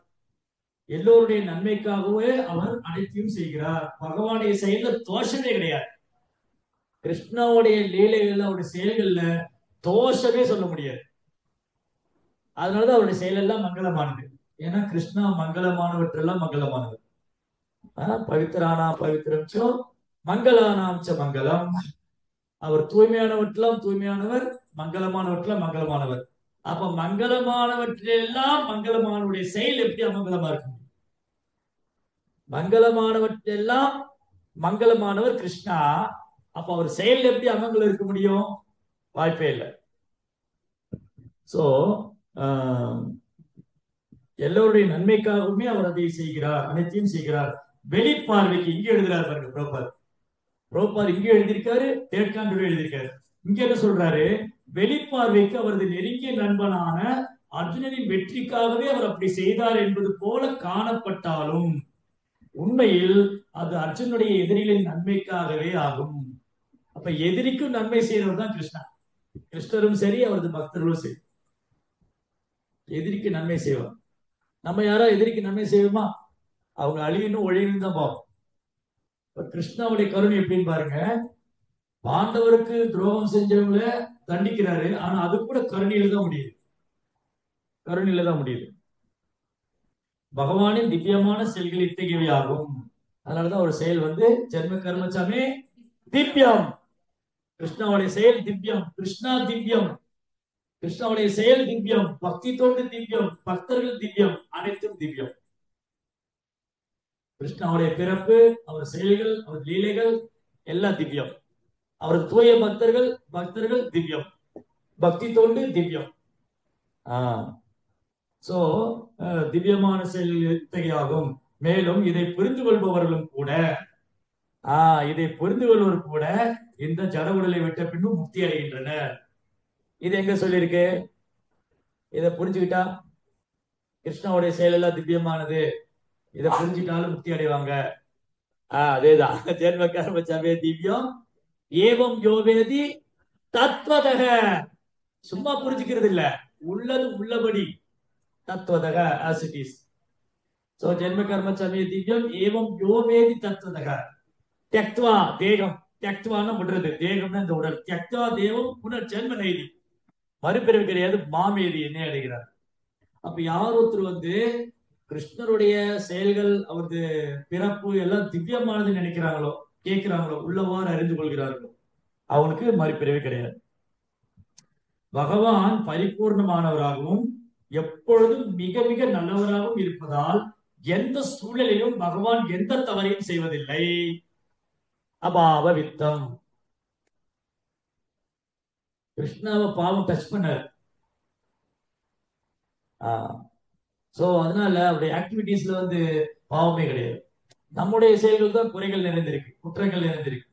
எல்லோருடைய நன்மைக்காகவே அவர் அனைத்தையும் செய்கிறார். பகவானுடைய செயல்ல தோஷமே கிடையாது. கிருஷ்ணாவுடைய லீலைகள்ல அவருடைய செயல்கள்ல தோஷமே சொல்ல முடியாது. அதனாலதான் அவருடைய செயல் எல்லாம் மங்களமானது. ஏன்னா கிருஷ்ணா மங்களமானவற்றெல்லாம் மங்களமானது. பவித்ரானா பவித்ரம்சோ மங்களானாம்ச மங்களம். அவர் தூய்மையானவற்றெல்லாம் தூய்மையானவர், மங்களமானவற்றெல்லாம் மங்களமானவர். அப்ப மங்களமானவற்றெல்லாம் மங்களமானவருடைய செயல் எப்படி அமங்கலமா இருக்கும்? மங்களமானவற்றெல்லாம் மங்களமானவர் கிருஷ்ணா, அப்ப அவர் செயல் எப்படி அமங்கலம் இருக்க முடியும்? வாய்ப்பே இல்லை. எல்லோருடைய நன்மைக்காகவுமே அவர் அதை செய்கிறார், அனைத்தையும் செய்கிறார். வெளிப்பார்வைக்கு இங்க எழுதுறாரு பாருங்க புரோபார் இங்க எழுதியிருக்காரு, தேட்காண்டு எழுதியிருக்காரு. இங்க என்ன சொல்றாரு, வெளிப்பார்வைக்கு அவரது நெருங்கிய நண்பனான அர்ஜுனனின் வெற்றிக்காகவே அவர் அப்படி செய்தார் என்பது போல காணப்பட்டாலும் உண்மையில் அது அர்ஜுனுடைய எதிரிகளின் நன்மைக்காகவே ஆகும். அப்ப எதிரிக்கும் நன்மை செய்யறவர் தான் கிருஷ்ணா. கிருஷ்ணரும் சரி, அவரது பக்தர்களும் சரி, எதிரிக்கு நன்மை செய்வார். நம்ம யாரோ எதிரிக்கு நன்மை செய்வோமா? அவங்க அழியணும் ஒழியணும் தான் பார்ப்போம். கிருஷ்ணாவுடைய கருணை எப்படின்னு பாருங்க, பாண்டவருக்கு துரோகம் செஞ்சவங்கள தண்டிக்கிறாரு, ஆனா அது கூட கருணையில தான் முடியுது, கருணையில தான் முடியுது. பகவானின் திவ்யமான செயல்கள் இத்தகையவை ஆகும். அதனாலதான் ஒரு செயல் வந்து ஜென்ம கர்மச்சாமி திவ்யம். கிருஷ்ணாவுடைய செயல் திவ்யம், கிருஷ்ணா திவ்யம், கிருஷ்ணாவுடைய செயல் திவ்யம், பக்தி தோண்டு திவ்யம், பக்தர்கள் திவ்யம், அனைத்தும் திவ்யம். கிருஷ்ணாவுடைய பிறப்பு, அவர் செயல்கள், அவர் லீலைகள் எல்லாம் திவ்யம். அவர் தூய பக்தர்கள், பக்தர்கள் திவ்யம், பக்தி தோண்டு திவ்யம். சோ திவ்யமான செயல்கள் இத்தகையாகும். மேலும் இதை புரிந்து கொள்பவர்களும் கூட இதை புரிந்து கொள்வர் கூட இந்த ஜட உடலை விட்ட பின்னும் முக்தி அடைகின்றனர். இது எங்க சொல்லியிருக்கு? இதை புரிஞ்சுக்கிட்டா கிருஷ்ணாவுடைய செயல் எல்லாம் திவ்யமானது, இதை புரிஞ்சுட்டாலும் முக்தி அடைவாங்க. அதேதான். ஜென்ம கர்மச்சாமே திவ்யம் ஏவம் யோவேதி தத்வதக. சும்மா புரிஞ்சுக்கிறது இல்ல, உள்ளது உள்ளபடி தத்துவதக as it is. So ஜென்ம கர்மச்சாமே திவ்யம் ஏவம் யோவேதி தத்வதக. தியக்த்வா தேகம், தியக்த்வான்னு விடுறது, தேகம்னா இந்த உடல். தியக்த்வா தேவம் புனர் ஜென்ம நெய்தி, மறுபிறவி கிடையாது, மாமேதி என்ன அடைகிறார். அப்ப யார் ஒருத்தர் வந்து கிருஷ்ணருடைய செயல்கள், அவரது பிறப்பு எல்லாம் திவ்யமானது நினைக்கிறாங்களோ, கேட்கிறாங்களோ, உள்ளவாறு அறிந்து கொள்கிறார்களோ, அவனுக்கு மறுபிறவி கிடையாது. பகவான் பரிபூர்ணமானவராகவும் எப்பொழுதும் மிக மிக நல்லவராகவும் இருப்பதால் எந்த சூழலிலும் பகவான் எந்த தவறையும் செய்வதில்லை. அபாவ வித்தம். கிருஷ்ணாவை பாவம் டச் பண்ணார். சோ அதனால அவருடைய ஆக்டிவிட்டீஸ்ல வந்து பாவமே கிடையாது. நம்முடைய செயல்கள் தான் குறைகள் நிறைந்திருக்கு, குற்றங்கள் நிறைந்திருக்கு.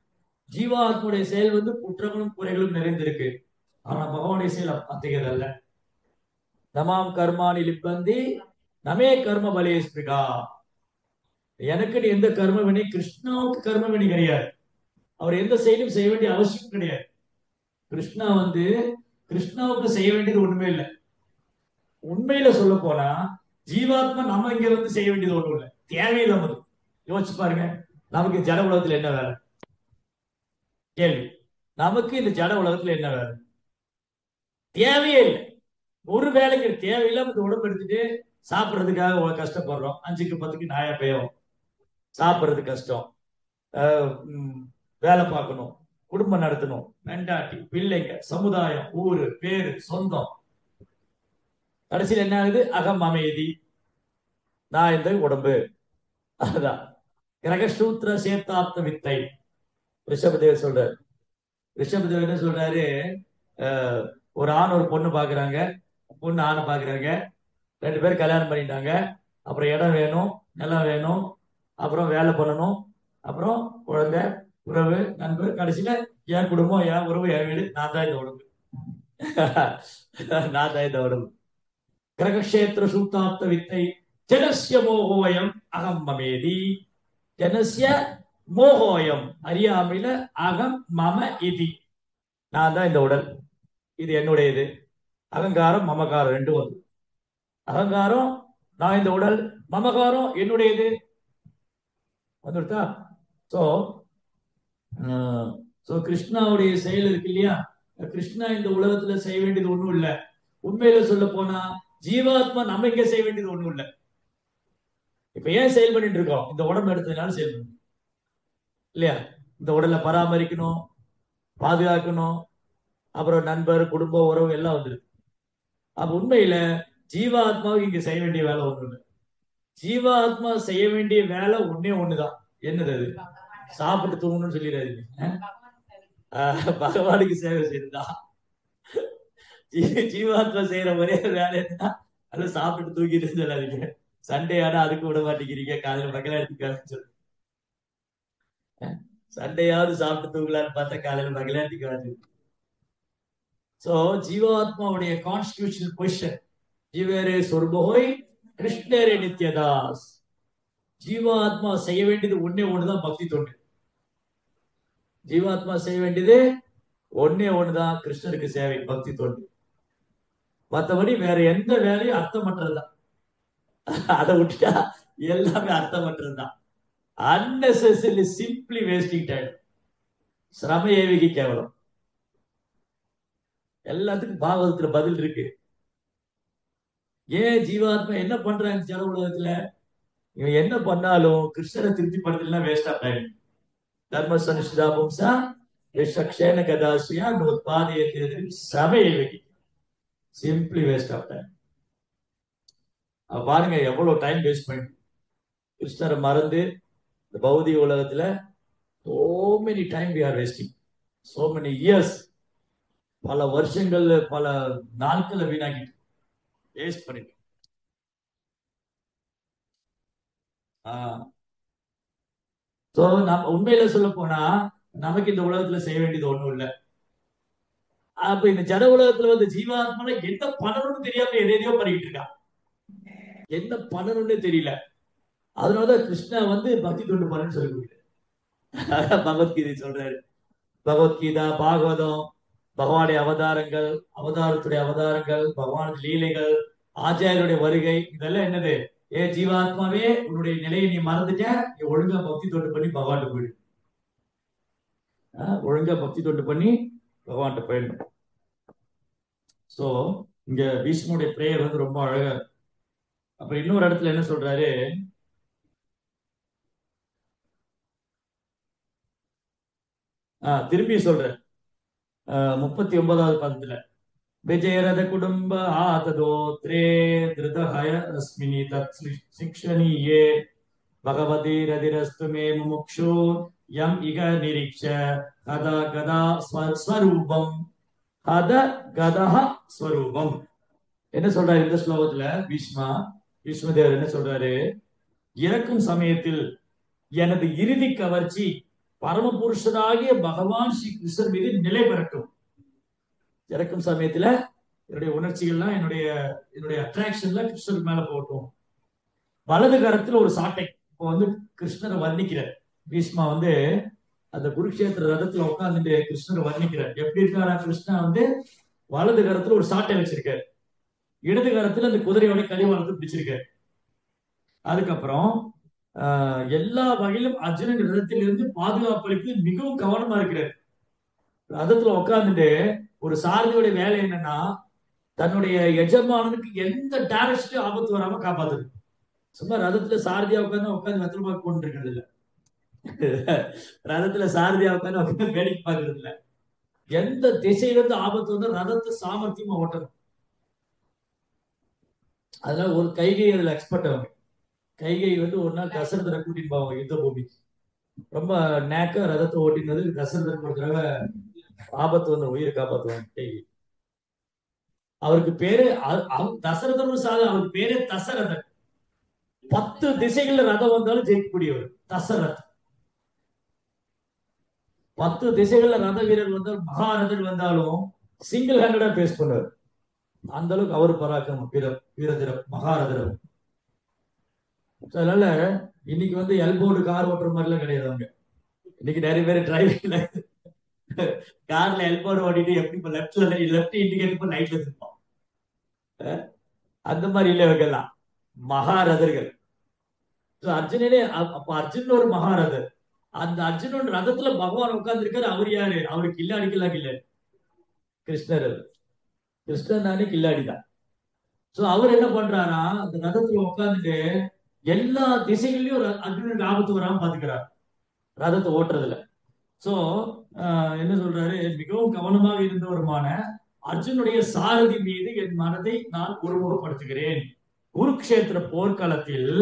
ஜீவாத்முடைய செயல் வந்து குற்றங்களும் குறைகளும் நிறைந்திருக்கு. ஆனா பகவானுடைய செயல் அத்தகையதல்ல. தமாம் கர்மானி லிப்பந்தி நமே கர்ம பலேஸ்பிகா. எனக்கு எந்த கர்ம வினை, கிருஷ்ணாவுக்கு கர்ம வினை கிடையாது. அவர் எந்த செயலும் செய்ய வேண்டிய அவசியம் கிடையாது. கிருஷ்ணா வந்து கிருஷ்ணாவுக்கு செய்ய வேண்டியது ஒண்ணுமே இல்லை. உண்மையில சொல்ல போனா ஜீவாத்மா நம்ம இங்க வந்து செய்ய வேண்டியது ஒண்ணும் இல்லை, தேவையில்லாம. யோசிச்சு பாருங்க, நமக்கு ஜட உலகத்துல என்ன வேலை? கேள்வி. நமக்கு இந்த ஜட உலகத்துல என்ன வேலை? தேவையே இல்லை. ஒரு வேலைக்கு தேவையில்லாம இந்த உடம்பு எடுத்துட்டு சாப்பிடுறதுக்காக கஷ்டப்படுறோம். 5க்கு 10க்கு நாயா பெய்யும், சாப்பிடுறது கஷ்டம், வேலை பார்க்கணும், குடும்பம் நடத்தணும், மெண்டாட்டி, பிள்ளைங்க, சமுதாயம், ஊரு, பேரு, சொந்தம். கடைசியில் என்ன ஆகுது? அகம் அமைதி, நான் இந்த உடம்பு. அதுதான் கிரகசூத்திர சேத்தாப்த வித்தை. ரிஷபதேவர் சொல்றாரு. ரிஷபதேவர் என்ன சொல்றாரு? ஒரு ஆண் ஒரு பொண்ணு பாக்குறாங்க, பொண்ணு ஆணை பாக்குறாங்க, 2 பேரும் கல்யாணம் பண்ணிட்டாங்க. அப்புறம் இடம் வேணும், நிலம் வேணும், அப்புறம் வேலை பண்ணணும், அப்புறம் குழந்தை, உறவு, நண்பர், கடைசியில என் குடும்பம், என் உறவு, என் வீடு, நான் தான் இந்த உடம்பு. நான் தான் இந்த உடம்பு. கிரகக்ஷேத்திர சூத்தாப்த வித்தை ஜனசிய மோகோயம் அகம் மமேதி. ஜனசிய மோகோயம், அறியாமையில அகம் மம இதி, நான் தான் இந்த உடல், இது என்னுடையது. அகங்காரம் மமகாரம் ரெண்டும் வந்து, அகங்காரம் நான் இந்த உடல், மமகாரம் என்னுடையது வந்துடுதா? சோ கிருஷ்ணாவுடைய செயல் இருக்கு இல்லையா, கிருஷ்ணா இந்த உலகத்துல செய்ய வேண்டியது ஒண்ணும் இல்ல. உண்மையில சொல்ல போனா ஜீவாத்மா நம்ம இங்க செய்ய வேண்டியது ஒண்ணும் இல்ல. இப்ப ஏன் செயல் பண்ணிட்டு இருக்கோம்? இந்த உடம்பு எடுத்ததுனால செயல் பண்ணணும் இல்லையா? இந்த உடலை பராமரிக்கணும், பாதுகாக்கணும், அப்புறம் நண்பர், குடும்ப உறவு எல்லாம் வந்துருக்கு. அப்ப உண்மையில ஜீவாத்மாவுக்கு இங்க செய்ய வேண்டிய வேலை ஒண்ணும் இல்லை. ஜீவாத்மா செய்ய வேண்டிய வேலை ஒன்னே ஒண்ணுதான். என்னது அது? சாப்பிட்டு தூங்கணும்னு சொல்லிடாதீங்க. பகவானுக்கு சேவை செய்யுதுதான் ஜீவாத்மா செய்யற ஒரே வேலை என்னன்னா, அது சாப்பிட்டு தூக்கிட்டு சொல்லாதீங்க. சண்டே ஆனா அதுக்கு விட மாட்டேங்கிறீங்க, காலையில மகளா எடுத்துக்கான்னு சொல்லு. சண்டையாவது சாப்பிட்டு தூங்கலான்னு பார்த்தா காலையில மகளா எடுத்துக்காது. சோ ஜீவாத்மாவுடைய கான்ஸ்டிடியூஷனல் பொசிஷன், ஜீவரே சொர்போய் கிருஷ்ணரே நித்யதாஸ். ஜீவாத்மா செய்ய வேண்டியது ஒன்னே ஒண்ணுதான், பக்தி தொண்டு. ஜீவாத்மா செய்ய வேண்டியது ஒன்னே ஒண்ணுதான், கிருஷ்ணருக்கு சேவை, பக்தி தொண்டு. மற்றபடி வேற எந்த வேலையும் அர்த்தமற்றதுதான். அதை விட்டுட்டா எல்லாமே அர்த்தமற்றதுதான். அன்னெசரி சிம்பிளி வேஸ்டிங் டைம், சிரம ஏவிக்கு கேவலம். எல்லாத்துக்கும் பாகவதத்துல பதில் இருக்கு. ஏன் ஜீவாத்மா என்ன பண்றாங்க ஜட உலகத்துல? இவன் என்ன பண்ணாலும் கிருஷ்ணரை திருப்தி படுத்தலாம் வேஸ்ட் ஆஃப் டைம். தர்ம சனுஷ்டா பும்சா விஷக்ஷேன கதாசியா உத்பாதியத்தை சபையை சிம்பிளி வேஸ்ட் ஆஃப் டைம். பாருங்க எவ்வளவு டைம் வேஸ்ட் பண்ணி கிருஷ்ணரை மறந்து இந்த பௌதிக உலகத்துல so many time we are wasting, so many years, பல வருஷங்கள் பல நாட்களை வீணாக்கிட்டு வேஸ்ட் பண்ணிட்டு. சோ நம்ம உண்மையில சொல்ல போனா நமக்கு இந்த உலகத்துல செய்ய வேண்டியது ஒண்ணும் இல்லை. அப்ப இந்த ஜட உலகத்துல வந்து ஜீவாத்மால என்ன பண்ணணும்னு தெரியாம எதையோ பண்ணிக்கிட்டு இருக்கான். என்ன பண்ணணும்னு தெரியல. அதனாலதான் கிருஷ்ணா வந்து பக்தி தொண்டு பண்ணுன்னு சொல்லி கொடுக்குறாரு. பகவத்கீதை சொல்றாரு. பகவத்கீதா, பாகவதம், பகவானுடைய அவதாரங்கள், அவதாரத்துடைய அவதாரங்கள், பகவான் லீலைகள், ஆச்சாரியருடைய வருகை, இதெல்லாம் என்னது? ஏ ஜீவாத்மாவே, உன்னுடைய நிலையை நீ மறந்துட்ட, நீ ஒழுங்கா பக்தி தொண்டு பண்ணி பகவான் போயிடு. ஒழுங்கா பக்தி தொண்டு பண்ணி பகவான் போயிடணும். சோ இங்க பீஷ்மனுடைய பிரேயர் வந்து ரொம்ப அழகா. அப்ப இன்னொரு இடத்துல என்ன சொல்றாரு? திரும்பி சொல்ற 39வது பதத்துல, விஜயரத குடும்ப ஆததோத்ரே திருதஹய ரஸ்மினி தத் சிக்ஷணியே பகவதி ரதிரஸ்து மே முமுக்ஷு யம் இக நிரீக்ஷ கத கதா ஸ்வரூபம் கத கதஹ ஸ்வரூபம். என்ன சொல்றாரு இந்த ஸ்லோகத்துல? பீஷ்மதேவர் என்ன சொல்றாரு? இறக்கும் சமயத்தில் எனது இறுதி கவர்ச்சி பரமபுருஷராகிய பகவான் ஸ்ரீ கிருஷ்ணர் மீது நிலை பெறட்டும். இறக்கும் சமயத்துல என்னுடைய உணர்ச்சிகள்லாம் என்னுடைய அட்ராக்ஷன்ல கிருஷ்ணர் மேல போட்டும். வலது கரத்துல ஒரு சாட்டை. இப்போ வந்து கிருஷ்ணரை வர்ணிக்கிறார் பீஷ்மா வந்து அந்த குருக்ஷேத்திர ரதத்துல உட்கார்ந்துட்டு கிருஷ்ணரை வர்ணிக்கிறார். எப்படி இருக்காரா கிருஷ்ணா வந்து வலது கரத்துல ஒரு சாட்டை வச்சிருக்காரு, இடது கரத்துல அந்த குதிரையோட கடிவாளத்தை பிடிச்சிருக்காரு. அதுக்கப்புறம் எல்லா வகையிலும் அர்ஜுனன் ரதத்தில் இருந்து பாதுகாப்பளித்து மிகவும் கவனமா இருக்கிறார். ரதத்துல உட்கார்ந்துட்டு ஒரு சாரதியோட வேலை என்னன்னா தன்னுடைய எஜமானனுக்கு எந்த டைரக்ஷன்லயும் ஆபத்து வராம காப்பாத்துது. சும்மா ரதத்துல சாரதியா உட்காந்து வெத்தலை பார்க்க கொண்டு இருக்கிறது இல்ல. ரதத்துல சாரதியா உட்காந்து வேடிக்கை பார்க்கறது இல்ல. எந்த திசையில இருந்து ஆபத்து வந்து ரதத்தை சாமர்த்தியமா ஓட்டணும். அதனால ஒரு கைகை அதுல எக்ஸ்பர்ட். அவங்க கைகை வந்து ஒரு நாள் தசரதரை கூட்டிட்டு போவாங்க யுத்த பூமிக்கு. ரொம்ப நேக்க ரதத்தை ஓட்டினது தசரதர் ஒரு தடவை ஆபத்து வந்து உயிரை காப்பாற்றுவாங்க கைகை. அவருக்கு பேரு தசரதர் சாக, அவருக்கு பேரு தசரதர். 10 திசைகள்ல ரதம் வந்தாலும் ஜெயிக்கக்கூடியவர் தசரத். 10 திசைகள்ல ரத வீரர் வந்தாலும் மகாரதர் வந்தாலும் சிங்கிள் ஹேண்டடா பேஸ் பண்ணுவார். அந்த அளவுக்கு அவர் பராக்கிரமம் வீரதிரம் மகாரதர். அதனால இன்னைக்கு வந்து எல்போர்டு கார் ஓட்டுற மாதிரி எல்லாம் கிடையாது. அவங்க இன்னைக்கு நிறைய பேர் டிரைவிங்ல கார்ல எல்போர்டு ஓட்டிட்டு எப்படி லெப்ட் இண்டிகேட்டர் லைட்ல இருப்போம். அந்த மாதிரி இல்ல இவங்கெல்லாம் மகாரதர்கள். அர்ஜுனனே அப்ப அர்ஜுன் ஒரு மகாரதர். அந்த அர்ஜுனன் ரதத்துல பகவான் உட்கார்ந்து இருக்காரு. அவர் யாரு? அவரு கில்லாடிக்கெல்லாம் இல்ல, கிருஷ்ணர். கிருஷ்ணன் தானே கில்லாடிதான். சோ அவர் என்ன பண்றாரா, அந்த ரதத்துல உட்கார்ந்துட்டு எல்லா திசைகள்லயும் அர்ஜுனனுக்கு ஆபத்து வராம பாத்துக்கிறார் ரதத்தை ஓட்டுறதுல. சோ என்ன சொல்றாரு? மிகவும் கவனமாக இருந்தவருமான அர்ஜுனுடைய சாரதி மீது என் மனதை நான் ஒருமுகப்படுத்துகிறேன். குருக்ஷேத்திர போர்க்களத்தில்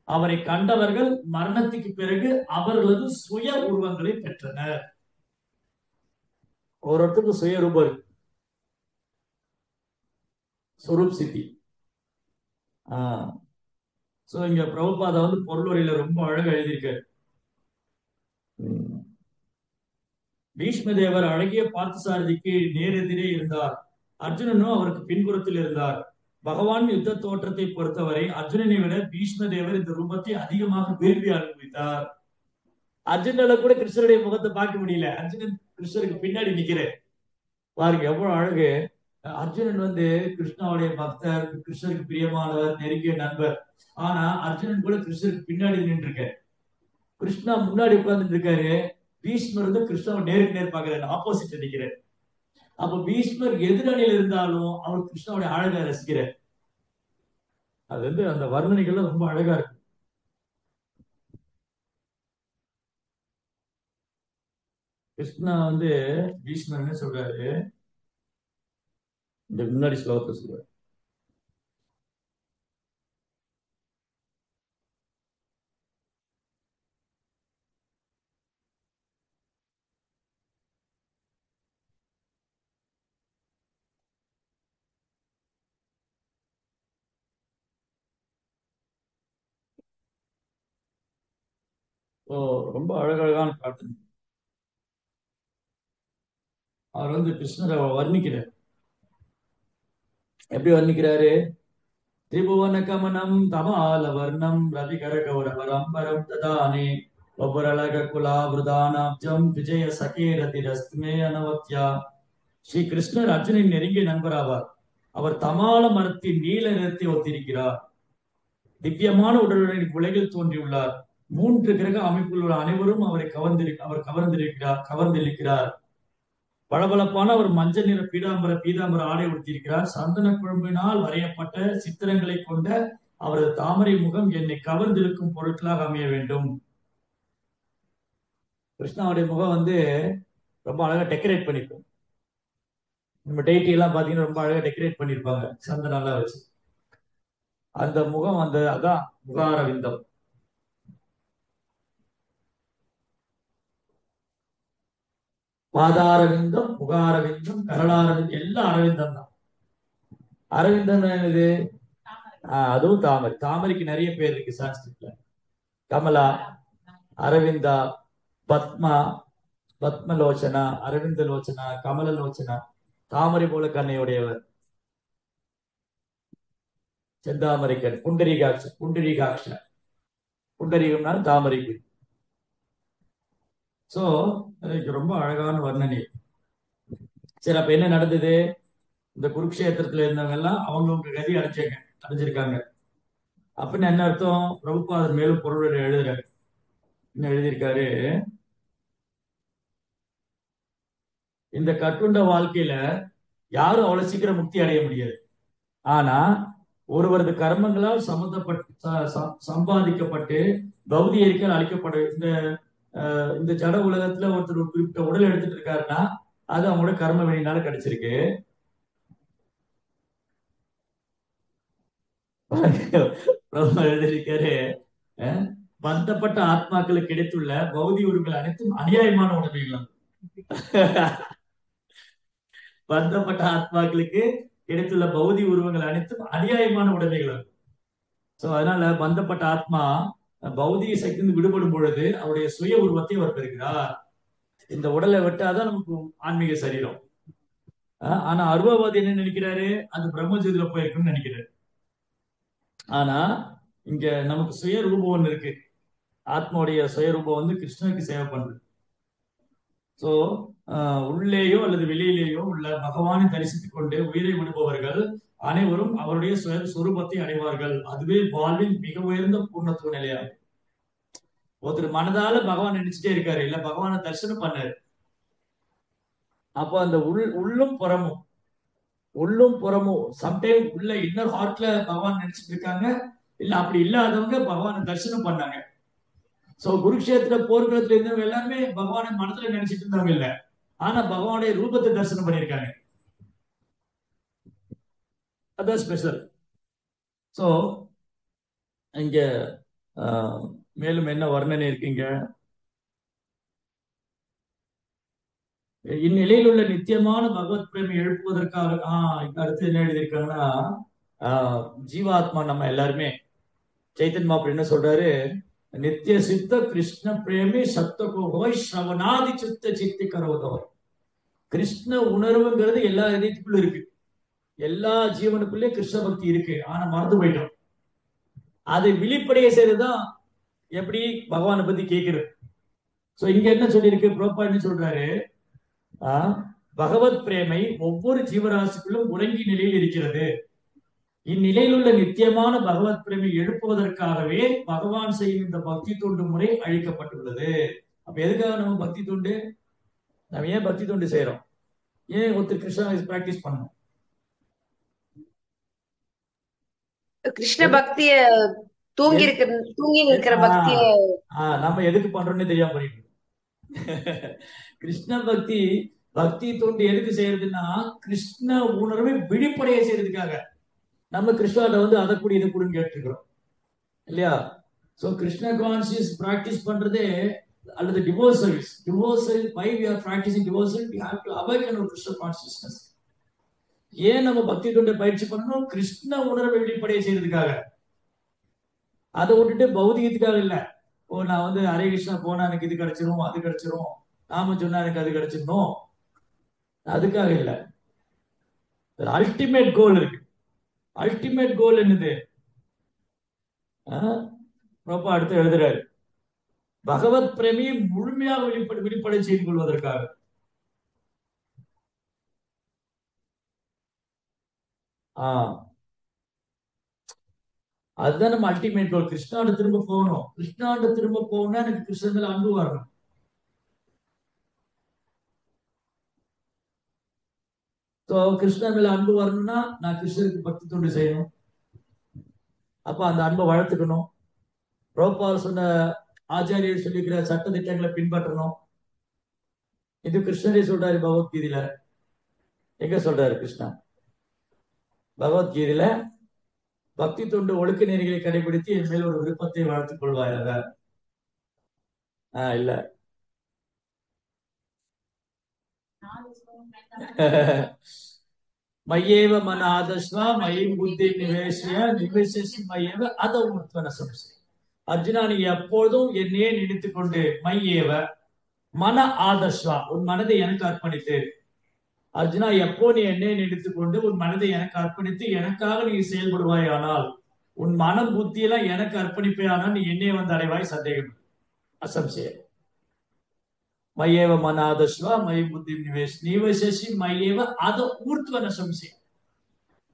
அவரை கண்டவர்கள் மரணத்துக்கு பிறகு அவர்களது சுய உருவங்களை பெற்றனர். ஒருத்தருக்கு சுய ரூபம், சுரூப் சித்தி. சோ இங்க பிரபுபாதா வந்து பொருளுரையில ரொம்ப அழகா எழுதியிருக்காரு. பீஷ்மதேவர் அழகிய பார்த்தசாரதிக்கு நேரெதிரே இருந்தார். அர்ஜுனனும் அவருக்கு பின்புறத்தில் இருந்தார். பகவான் யுத்த தோற்றத்தை பொறுத்தவரை அர்ஜுனனை விட பீஷ்மதேவர் இந்த ரூபத்தை அதிகமாக விரும்பி அனுபவித்தார். அர்ஜுனால கூட கிருஷ்ணருடைய முகத்தை பார்க்க முடியல. அர்ஜுனன் கிருஷ்ணருக்கு பின்னாடி நிக்கிறேன் பாருங்க, எவ்வளவு அழகு. அர்ஜுனன் வந்து கிருஷ்ணாவுடைய பக்தர், கிருஷ்ணருக்கு பிரியமானவர், நெருங்கிய நண்பர். ஆனா அர்ஜுனன் கூட கிருஷ்ணருக்கு பின்னாடி நின்று இருக்காரு. கிருஷ்ணா முன்னாடி உட்கார்ந்துட்டு இருக்காரு. பீஷ்மர் வந்து கிருஷ்ணாவை நேருக்கு நேர் பார்க்கிறாரு, ஆப்போசிட் நிற்கிறார். அப்ப பீஷ்மர் எதிரணியில் இருந்தாலும் அவர் கிருஷ்ணாவுடைய அழகை ரசிக்கிறார். அது வந்து அந்த வர்ணனைகள்லாம் ரொம்ப அழகா இருக்கு. கிருஷ்ணா வந்து பீஷ்மர் என்ன சொல்றாரு, இந்த முன்னாடி ஸ்லோகத்தை சொல்றாரு. ஓ, ரொம்ப அழகழகான பிரார்த்தனை. அவர் வந்து கிருஷ்ணரை வர்ணிக்கிறார். எப்படி வர்ணிக்கிறாரு? திரிபுவன கமனம் தமால வர்ணம் ரவிகர கௌரவரம்பரம் ததானே ஒவ்வொரழக குலாவிருதானாப்ஜம் விஜய சகேரதி ரஸ்மே அனவத்யா. ஸ்ரீ கிருஷ்ணர் அர்ஜுனின் நெருங்கிய நண்பராவார். அவர் தமால மரத்தின் நீல நிறத்தை ஒத்திருக்கிறார். திவ்யமான உடலுடன் உலகில் தோன்றியுள்ளார். மூன்று கிரக அமைப்பில் உள்ள அனைவரும் அவர் கவர்ந்திருக்கிறார். பளபளப்பான ஒரு மஞ்சள் நிற பீதாம்பர ஆடை உடுத்தியிருக்கிறார். சந்தன குழம்பினால் வரையப்பட்ட சித்திரங்களை கொண்ட அவரது தாமரை முகம் என்னை கவர்ந்திருக்கும் பொருட்களாக அமைய வேண்டும். கிருஷ்ணாவுடைய முகம் வந்து ரொம்ப அழகா டெக்கரேட் பண்ணிருக்கும். நம்ம டெய்டி எல்லாம் பாத்தீங்கன்னா ரொம்ப அழகா டெக்கரேட் பண்ணிருப்பாங்க சந்தனம்லாம் வச்சு. அந்த முகம் அதான் முகாரவிந்தம். பாதாரவிந்தம், முகாரவிந்தம், கரளாரவிந்தம் எல்லாம் அரவிந்தம் தான். அரவிந்தம் என்னது? அதுவும் தாமரை. தாமரைக்கு நிறைய பேர் இருக்கு சான்ஸ்கிரிட்ல. கமலா, அரவிந்தா, பத்மா, பத்மலோச்சனா, அரவிந்த லோச்சனா, கமலலோச்சனா. தாமரை போல கண்ணையுடையவர். செந்தாமரைக்கண், புண்டரீகாட்ச. புண்டரீகம்னா தாமரைக்கு. சோ அதுக்கு ரொம்ப அழகான வர்ணனை. சரி, அப்ப என்ன நடந்தது? இந்த குருக்ஷேத்திரத்துல இருந்தவங்க எல்லாம் அவங்கவுங்க கதி அடைஞ்சிருக்காங்க. அப்படின்னு என்ன அர்த்தம்? பிரபுபாதர் மேலும் பொருள் எழுதுறாரு. என்ன எழுதியிருக்காரு? இந்த கட்டுண்ட வாழ்க்கையில யாரும் அவ்வளவு சீக்கிரம் முக்தி அடைய முடியாது. ஆனா ஒருவரது கர்மங்களால் சம்பாதிக்கப்பட்டு பௌதிகர்கள் அளிக்கப்பட இந்த ஜட உலகத்துல ஒருத்தர் ஒரு குறிப்பிட்ட உடல் எடுத்துட்டு இருக்காருன்னா அது அவங்களோட கர்ம வினையினால கிடைச்சிருக்கு. எழுதியிருக்காரு, பந்தப்பட்ட ஆத்மாக்களுக்கு கிடைத்துள்ள பௌதிக உரிமைகள் அனைத்தும் அநியாயமான உடைமைகள். பந்தப்பட்ட ஆத்மாக்களுக்கு கிடைத்துள்ள பௌதிக உருவங்கள் அனைத்தும் அநியாயமான உடைமைகள். சோ அதனால பந்தப்பட்ட ஆத்மா பௌதிக சக்தி விடுபடும் பொழுது அவருடைய சுய உருவத்தை அவர் பெறுகிறார். இந்த உடலை விட்டாதான் நமக்கு ஆன்மீக சரீரம். ஆனா அருவவாதி என்ன நினைக்கிறாரு? அது பிரம்மஜோதியில போயிருக்குன்னு நினைக்கிறாரு. ஆனா இங்க நமக்கு சுய ரூபம் ஒண்ணு இருக்கு. ஆத்மாவுடைய சுயரூபம் வந்து கிருஷ்ணனுக்கு சேவை பண்றது. சோ உள்ளேயோ அல்லது வெளியிலேயோ உள்ள பகவானை தரிசித்துக் கொண்டு உயிரை விடுபவர்கள் அனைவரும் அவருடைய சுரூபத்தை அடைவார்கள். அதுவே வாழ்வின் மிக உயர்ந்த பூர்ணத்துவ நிலையாகும். ஒருத்தர் மனதால பகவான் நினைச்சுட்டே இருக்காரு, இல்ல பகவானை தரிசனம் பண்ணாரு. அப்போ அந்த உள்ளும் புறமும் சம்டைம் உள்ள இன்னர் ஹார்ட்ல பகவான் நினைச்சிட்டு இருக்காங்க. இல்ல அப்படி இல்லாதவங்க பகவானை தரிசனம் பண்ணாங்க. சோ குருக்ஷேத்திர போர்க்களத்துல இருந்தவங்க எல்லாருமே பகவானை மனசுல நினைச்சிட்டு இருந்தவங்க இல்ல. ஆனா பகவானுடைய ரூபத்தை தரிசனம் பண்ணியிருக்காங்க. அதான் ஸ்பெஷல். சோ இங்க மேலும் என்ன வர்ணனை இருக்குங்க? இந்நிலையில் உள்ள நித்தியமான பகவத் பிரேமி எழுப்புவதற்காக அடுத்து என்ன எழுதியிருக்காங்கன்னா, ஜீவாத்மா நம்ம எல்லாருமே சைத்தன்ய மாப்பிள்ள என்ன சொல்றாரு? நித்திய சித்த கிருஷ்ண பிரேமி சத்தகோகோய் ஸ்ரவணாதி சித்த சித்தி கரோதோய். கிருஷ்ண உணர்வுங்கிறது எல்லா இதயத்துக்குள்ள இருக்கு. எல்லா ஜீவனுக்குள்ளே கிருஷ்ண பக்தி இருக்கு. ஆனா மறந்து போயிட்டோம். அதை விழிப்படைய செய்யறதுதான் எப்படி பகவானை பத்தி கேட்கிறது. சோ இங்க என்ன சொல்லியிருக்கு? புரோபா என்ன சொல்றாரு? பகவத் பிரேமை ஒவ்வொரு ஜீவராசிக்குள்ளும் உறங்கி நிலையில் இருக்கிறது. இந்நிலையில் உள்ள நித்தியமான பகவத் பிரேமை எழுப்புவதற்காகவே பகவான் செய்யும் இந்த பக்தி தொண்டு முறை அழிக்கப்பட்டுள்ளது. அப்ப எதுக்காக நம்ம பக்தி தொண்டு? நம்ம ஏன் பக்தி தொண்டு செய்யறோம்? ஏன் ஒருத்தர் கிருஷ்ணா பிராக்டிஸ் பண்ணணும்? கிருஷ்ண பக்திய தூங்கி இருக்கிற பக்திய நம்ம எதுக்கு பண்றோம்னு தெரியாம பண்ணிட்டு கிருஷ்ண பக்தி பக்தி தொண்டு எதுக்கு செய்யறதுன்னா கிருஷ்ண உணர்வை விழிப்படைய செய்யறதுக்காக நம்ம கிருஷ்ணாட்ட வந்து அதை கூடி இதை கூடன்னு கேட்டுருக்கிறோம் இல்லையா? சோ கிருஷ்ண கான்சியஸ் பிராக்டிஸ் பண்றதே அல்லது divorce service divorce by we are practising divorce we have to awaken our Krishna consciousness. ஏன் நம்ம பக்தி தொண்டை பயிற்சி பண்ணணும்? கிருஷ்ண உணர்வை வெளிப்படைய செய்யறதுக்காக. அதை விட்டுட்டு பௌதிகத்துக்காக இல்ல. நான் வந்து ஹரே கிருஷ்ணா போனா எனக்கு இது கிடைச்சிரும் அது கிடைச்சிரும், நாம சொன்னா எனக்கு அது கிடைச்சிடணும், அதுக்காக இல்ல. அல்டிமேட் கோல் இருக்கு. அல்டிமேட் கோல் என்னது? ரொம்ப அடுத்து எழுதுறாரு, பகவத் பிரேமியை முழுமையாக வெளிப்படை செய்து கொள்வதற்காக. அதுதான் நம்ம அல்டிமேட் கோல். கிருஷ்ணாண்ட திரும்ப போகணும். கிருஷ்ணாண்ட திரும்ப போகணும்னா எனக்கு கிருஷ்ணன் மேல அன்பு வரணும். கிருஷ்ணன் மேல அன்பு வரணும்னா நான் கிருஷ்ணருக்கு பக்தி தொண்டு செய்யணும். அப்ப அந்த அன்பை வளர்த்துக்கணும். பிரபுபால் சொன்ன ஆச்சாரியர் சொல்லிக்கிற சட்ட திட்டங்களை பின்பற்றணும். இது கிருஷ்ணரே சொல்றாரு பகவத்கீதையில. எங்க சொல்றாரு கிருஷ்ணா? பகவத்கீதையில பக்தி தொண்டு ஒழுக்க நெறிகளை கடைபிடித்து என் மேல் ஒரு விருப்பத்தை வளர்த்துக் கொள்வாயாக. இல்ல மையேவ மன ஆதஸ்வா மயம் புத்தி நிவேசிய மையேவ அத உத்வன சம்சயம். அர்ஜுனா, நீ எப்பொழுதும் என்னையே நினைத்துக் கொண்டு மையேவ மன ஆதஸ்வா உன் மனதை எனக்கு அர்ப்பணித்து. அர்ஜுனா, எப்போ நீ என்னை நினைத்துக் கொண்டு உன் மனதை எனக்கு அர்ப்பணித்து எனக்காக நீ செயல்படுவாய், ஆனால் உன் மனம் புத்தியெல்லாம் எனக்கு அர்ப்பணிப்பே, ஆனால் நீ என்னை வந்து அடைவாய், சந்தேகம் அசம்சயம். மையேவ மனாதஸ்வா மை புத்தி நிவேசி மையேவ அத ஊர்த்துவன சம்சயம்.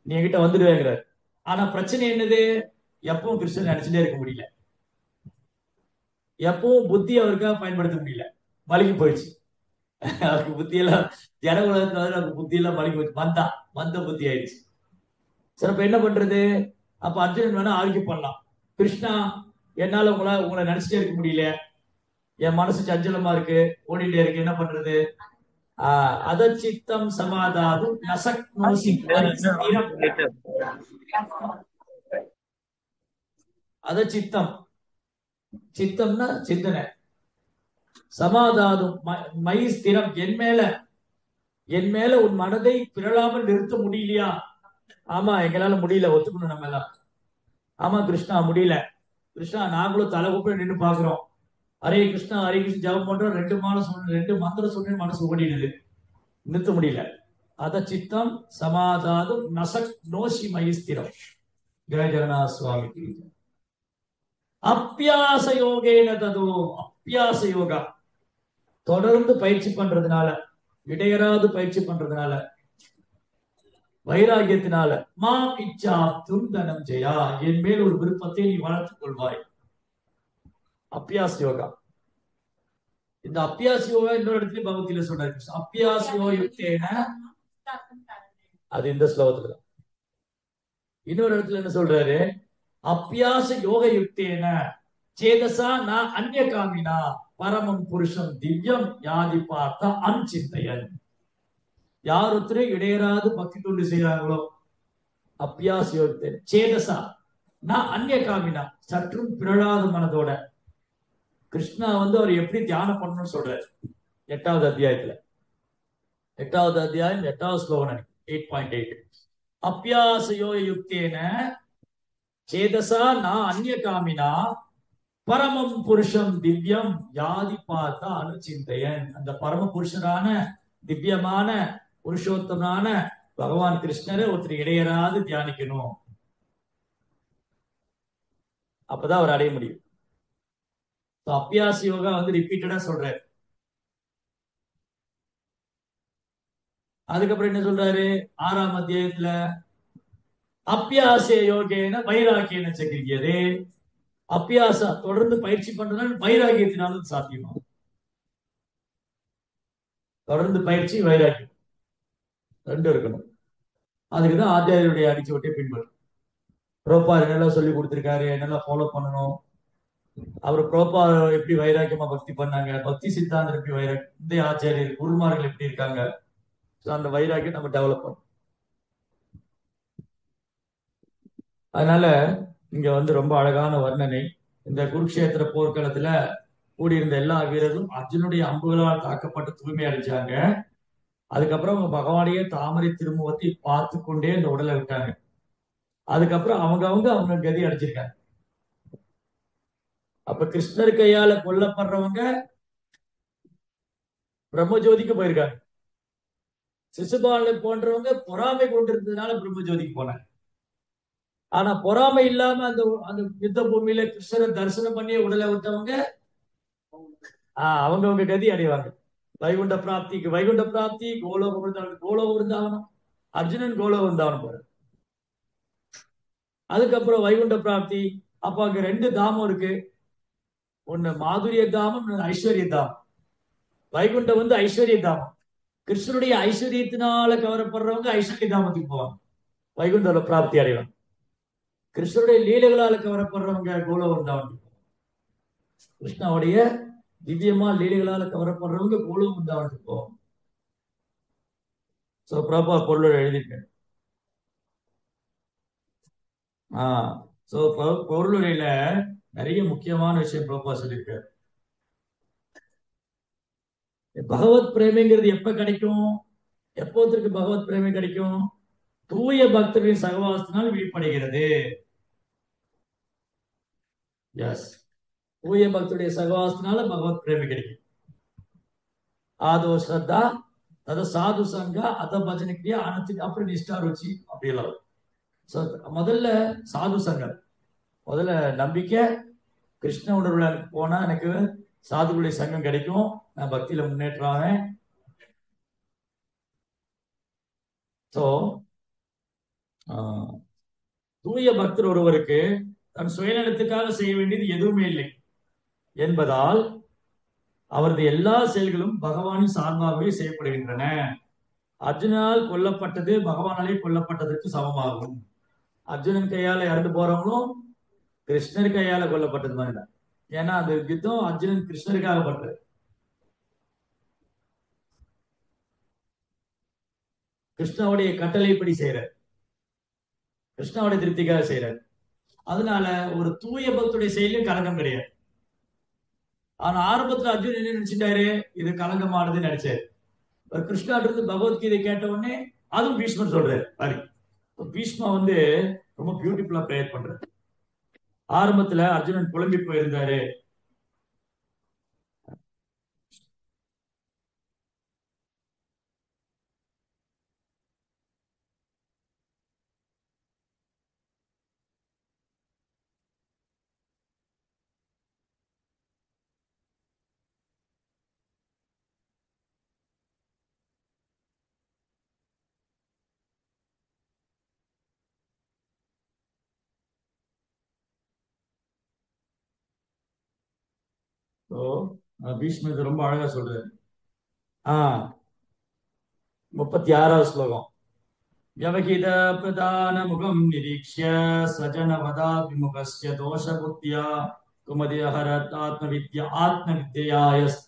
நீ என்கிட்ட வந்துடுவேங்கிறார். ஆனா பிரச்சனை என்னது? எப்பவும் கிருஷ்ணன் நினைச்சுட்டே இருக்க முடியல. எப்பவும் புத்தி அவருக்காக பயன்படுத்த முடியல. மலிகி போயிடுச்சு அவருக்கு புத்தியெல்லாம். ஜன உலகத்துல அவருக்கு புத்தியெல்லாம் மலிகி போயிடுச்சு. வந்த புத்தி ஆயிடுச்சு. சிறப்பு என்ன பண்றது? அப்ப அர்ஜுனன் வேணா ஆர்கியூ பண்ணலாம். கிருஷ்ணா, என்னால உங்களை நினைச்சிட்டே இருக்க முடியல, என் மனசு சஞ்சலமா இருக்கு, ஓடிட்டே இருக்கு, என்ன பண்றது? அத சித்தம் சமாதாது நசக்னோசி. அத சித்தம், சித்தம்னா சிந்தனை, சமாதாதும் மை ஸ்திரம், என் மேல உன் மனதை பிறழாமல் நிறுத்த முடியலையா? ஆமா, எங்களால முடியல, ஒத்துக்கணும் நம்ம எல்லாம். ஆமா கிருஷ்ணா, முடியல. கிருஷ்ணா, நாங்களும் தலை கூப்பிட்டு நின்று பாக்குறோம். ஹரே கிருஷ்ணா ஹரே கிருஷ்ணா ஜபம் பண்றோம், 2 மந்திரம் சொன்ன மனசு ஓடிடுது, நிறுத்த முடியல. அத சித்தம் சமாதாதும் நசக் நோசி மயிஸ்திரம். ஜெய ஜெகநாத சுவாமி. அப்பியாச யோகேன ததோ. அப்பியாச யோகா தொடர்ந்து பயிற்சி பண்றதுனால, இடையராது பயிற்சி பண்றதுனால, வைராகியத்தினால, மா இச்சா துந்தனம் ஜெயா, என் மேல் ஒரு விருப்பத்தை நீ வளர்த்துக் கொள்வாய். அப்பியாச யோகா. இந்த அப்பியாச யோகா இன்னொரு இடத்துல பகவத்கீதை சொல்றாரு. அப்பியாச யோகேன, அது இந்த ஸ்லோகத்துல. இன்னொரு இடத்துல என்ன சொல்றாரு? அப்பியாச யோக யுக்தேன சேதசா நான் அந்நிய காமினா பரமம் புருஷம் திவ்யம் யாதி பார்த்த அன்சிந்தையன். யார் ஒருத்தரும் இடையராது பக்தி தொண்டு செய்யறாங்களோ, அப்பியாச யோகத்தை சேதசா நான் அந்நிய காமினா, சற்றும் பிறழாத மனதோட. கிருஷ்ணா வந்து அவர் எப்படி தியானம் பண்ணணும்னு சொல்றாரு 8வது அத்தியாயத்துல. 8வது அத்தியாயம் 8வது ஸ்லோகம் 8.8. அப்பியாச யோக யுக்தேன சேதசா நான் அந்நிய காமினா பரமம் புருஷம் திவ்யம் யாதி பார்த்த அனுச்சிந்தையன். அந்த பரம புருஷரான திவ்யமான புருஷோத்தமான பகவான் கிருஷ்ணரை ஒருத்தர் இடையராது தியானிக்கணும். அப்பதான் அவர் அடைய முடியும். அப்பியாச யோகா வந்து ரிப்பீட்டடா சொல்றாரு. அதுக்கப்புறம் என்ன சொல்றாரு 6ஆம் அத்தியாயத்துல? அப்பியாச யோகேன வைராக்கியன சகிரியதே. அப்பியாசா தொடர்ந்து பயிற்சி பண்றதுனால வைராக்கியத்தினாலும் சாத்தியமாகும். தொடர்ந்து பயிற்சி, வைராக்கியம் ரெண்டும் இருக்கணும். அதுக்குதான் ஆச்சாரியருடைய அடிச்சுவட்டை பின்பற்றும். புரோபா என்னெல்லாம் சொல்லி கொடுத்திருக்காரு, என்னெல்லாம் ஃபாலோ பண்ணணும். அவர் புரோபா எப்படி வைராக்கியமா பக்தி பண்ணாங்க, பக்தி சித்தாந்தம் எப்படி வைராக்கியம், இந்த ஆச்சாரியர் குருமார்கள் எப்படி இருக்காங்க. ஸோ அந்த வைராக்கியம் நம்ம டெவலப் பண்ணணும். அதனால இங்க வந்து ரொம்ப அழகான வர்ணனை. இந்த குருக்ஷேத்திர போர்க்களத்துல கூடியிருந்த எல்லா வீரர்களும் அர்ஜுனுடைய அம்புகளால் தாக்கப்பட்டு தூய்மை அடைஞ்சாங்க. அதுக்கப்புறம் அவங்க பகவானையே தாமரை திருமுகத்தை பார்த்து கொண்டே இந்த உடலை விட்டாங்க. அதுக்கப்புறம் அவங்க கதி அடைஞ்சிருக்காங்க. அப்ப கிருஷ்ணர் கையால கொல்லப்படுறவங்க பிரம்மஜோதிக்கு போயிருக்காங்க. சிசுபாலனை போன்றவங்க பொறாமை கொண்டிருந்ததுனால பிரம்மஜோதிக்கு போனாங்க. ஆனா பொறாமை இல்லாம அந்த அந்த யுத்த பூமியில கிருஷ்ணரை தரிசனம் பண்ணி உடலை விட்டவங்க அவங்க கதி அடைவாங்க. வைகுண்ட பிராப்திக்கு வைகுண்ட பிராப்தி, கோலோக விருந்தாவனம், கோலோக விருந்தாவனம். அர்ஜுனன் கோலோக விருந்தாவனம் போற. அதுக்கப்புறம் வைகுண்ட பிராப்தி. அப்ப அங்க 2 தாமம் இருக்கு. ஒண்ணு மாதுரிய தாமம், ஐஸ்வர்ய தாமம். வைகுண்டம் வந்து ஐஸ்வர்ய தாமம். கிருஷ்ணனுடைய ஐஸ்வர்யத்தினால கவரப்படுறவங்க ஐஸ்வர்ய தாமத்துக்கு போவாங்க, வைகுண்ட பிராப்தி அடைவாங்க. கிருஷ்ணனுடைய லீலைகளால கவரப்படுறவங்க கோலோக விருந்தாவனம். கிருஷ்ணாவுடைய திவ்யமா லீலைகளால கவரப்படுறவங்க கோலோக விருந்தாவனத்துக்கு போவாங்க. சோ பிரபா பொருள் எழுதியிருக்கேன். சோ பொருளுரையில நிறைய முக்கியமான விஷயம் பிரபா சொல்லியிருக்காரு. பகவத் பிரேமைங்கிறது எப்ப கிடைக்கும், எப்போதற்கு பகவத் பிரேமை கிடைக்கும்? தூய பக்தர்களின் சகவாசத்தினால் வெளிப்படுகிறது. எஸ், தூய பக்தருடைய சகவாசத்தினால பகவத் பிரேமை கிடைக்கும். ஆதோ ஸ்ரத்தா அத சாது சங்கா அத பஜனை கிரியா அனத்துக்கு அப்புறம் நிஷ்டா ருச்சி அப்படியெல்லாம். முதல்ல சாது சங்கம், முதல்ல நம்பிக்கை. கிருஷ்ண உணர்வுல போனா எனக்கு சாதுகளுடைய சங்கம் கிடைக்கும், நான் பக்தியில முன்னேற்றம் ஆவேன். சோ தூய பக்தர் ஒருவருக்கு தன் சுயநலத்துக்காக செய்ய வேண்டியது எதுவுமே இல்லை என்பதால் அவரது எல்லா செயல்களும் பகவானின் சார்பாகவே செய்யப்படுகின்றன. அர்ஜுனால் கொல்லப்பட்டது பகவானாலே கொல்லப்பட்டதற்கு சமமாகும். அர்ஜுனன் கையால இறந்து போறவங்களும் கிருஷ்ணர் கையால கொல்லப்பட்டது மாதிரிதான். ஏன்னா அந்த யுத்தம் அர்ஜுனன் கிருஷ்ணருக்காக பட்டது. கிருஷ்ணாவுடைய கட்டளைப்படி செய்யறார், கிருஷ்ணாவுடைய திருப்திக்காக செய்யறார். அதனால ஒரு தூய பக்தருடைய செயலும் கலங்கம் கிடையாது. ஆனா ஆரம்பத்துல அர்ஜுன் என்ன நினைச்சிட்டாரு, இது கலங்கமானதுன்னு நினைச்சாரு. கிருஷ்ணா இருந்து பகவத்கீதை கேட்ட உடனே அதுவும் பீஷ்மர் சொல்றாரு பாரு. பீஷ்மா வந்து ரொம்ப பியூட்டிஃபுல்லா பிரேயர் பண்றாரு. ஆரம்பத்துல அர்ஜுனன் புலம்பி போயிருந்தாரு. பீஷ்மர் ரொம்ப அழகா சொல்றாரு. 36வது ஸ்லோகம். யவகித பிரதான முகம் நிரீக்ஷ்ய சஜன வதா விமுகஸ்ய தோஷ புத்தியா குமதிஹரத் ஆத்ம வித்யாயஸ்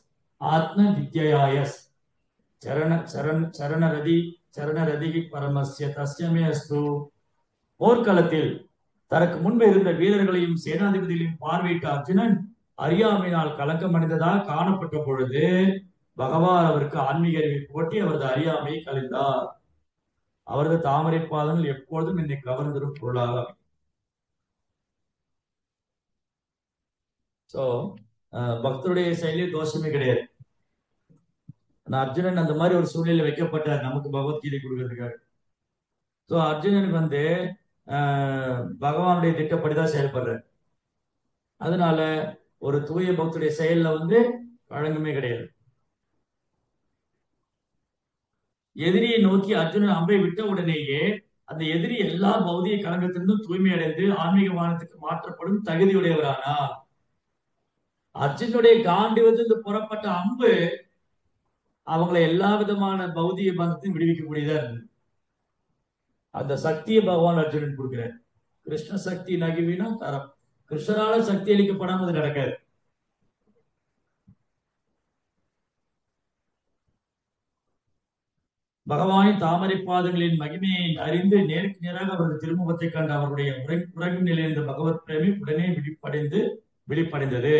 சரணரதி பரமஸ்ய தஸ்யமே அஸ்து. போர்க்களத்தில் தனக்கு முன்பு இருந்த வீரர்களையும் சேனாதிபதிகளையும் பார்வையிட்ட அர்ஜுனன் அறியாமையினால் கலக்கம் அடைந்ததாக காணப்பட்ட பொழுது பகவான் அவருக்கு ஆன்மீக அறிவை போட்டி அவரது அறியாமையை கலைந்தார். அவரது தாமரை பாதங்கள் எப்பொழுதும் என்னை கவர்ந்திரும் பொருளாக. சோ பக்தருடைய செயலில் தோஷமே கிடையாது. அர்ஜுனன் அந்த மாதிரி ஒரு சூழ்நிலை வைக்கப்பட்டார் நமக்கு பகவத்கீதை கொடுக்கறதுக்காக. சோ அர்ஜுனனுக்கு வந்து பகவானுடைய திட்டப்படிதான் செயல்படுறார். அதனால ஒரு தூய பக்தருடைய செயல்ல வந்து வழங்கமே கிடையாது. எதிரியை நோக்கி அர்ஜுனன் அம்பை விட்ட உடனேயே அந்த எதிரி எல்லா பௌதிக களங்கத்திலிருந்தும் தூய்மை அடைந்து ஆன்மீக வானத்துக்கு மாற்றப்படும் தகுதியுடையவரானா. அர்ஜுனுடைய காண்டிலிருந்து புறப்பட்ட அம்பு அவங்களை எல்லா விதமான பௌதிக பந்தத்தையும் விடுவிக்கக்கூடியதா இருந்தது. அந்த சக்தியை பகவான் அர்ஜுனன் கொடுக்கிறார். கிருஷ்ண சக்தி நகிவினா தரம். கிருஷ்ணரால சக்தி அளிக்கப்படாம அது நடக்காது. பகவானின் தாமரை பாதங்களின் மகிமையை அறிந்து நேருக்கு நேராக அவரது திருமுகத்தை கண்டு அவருடைய உறங்கும் நிலையில் இருந்த பகவத் பிரேமி உடனே விழிப்படைந்தது.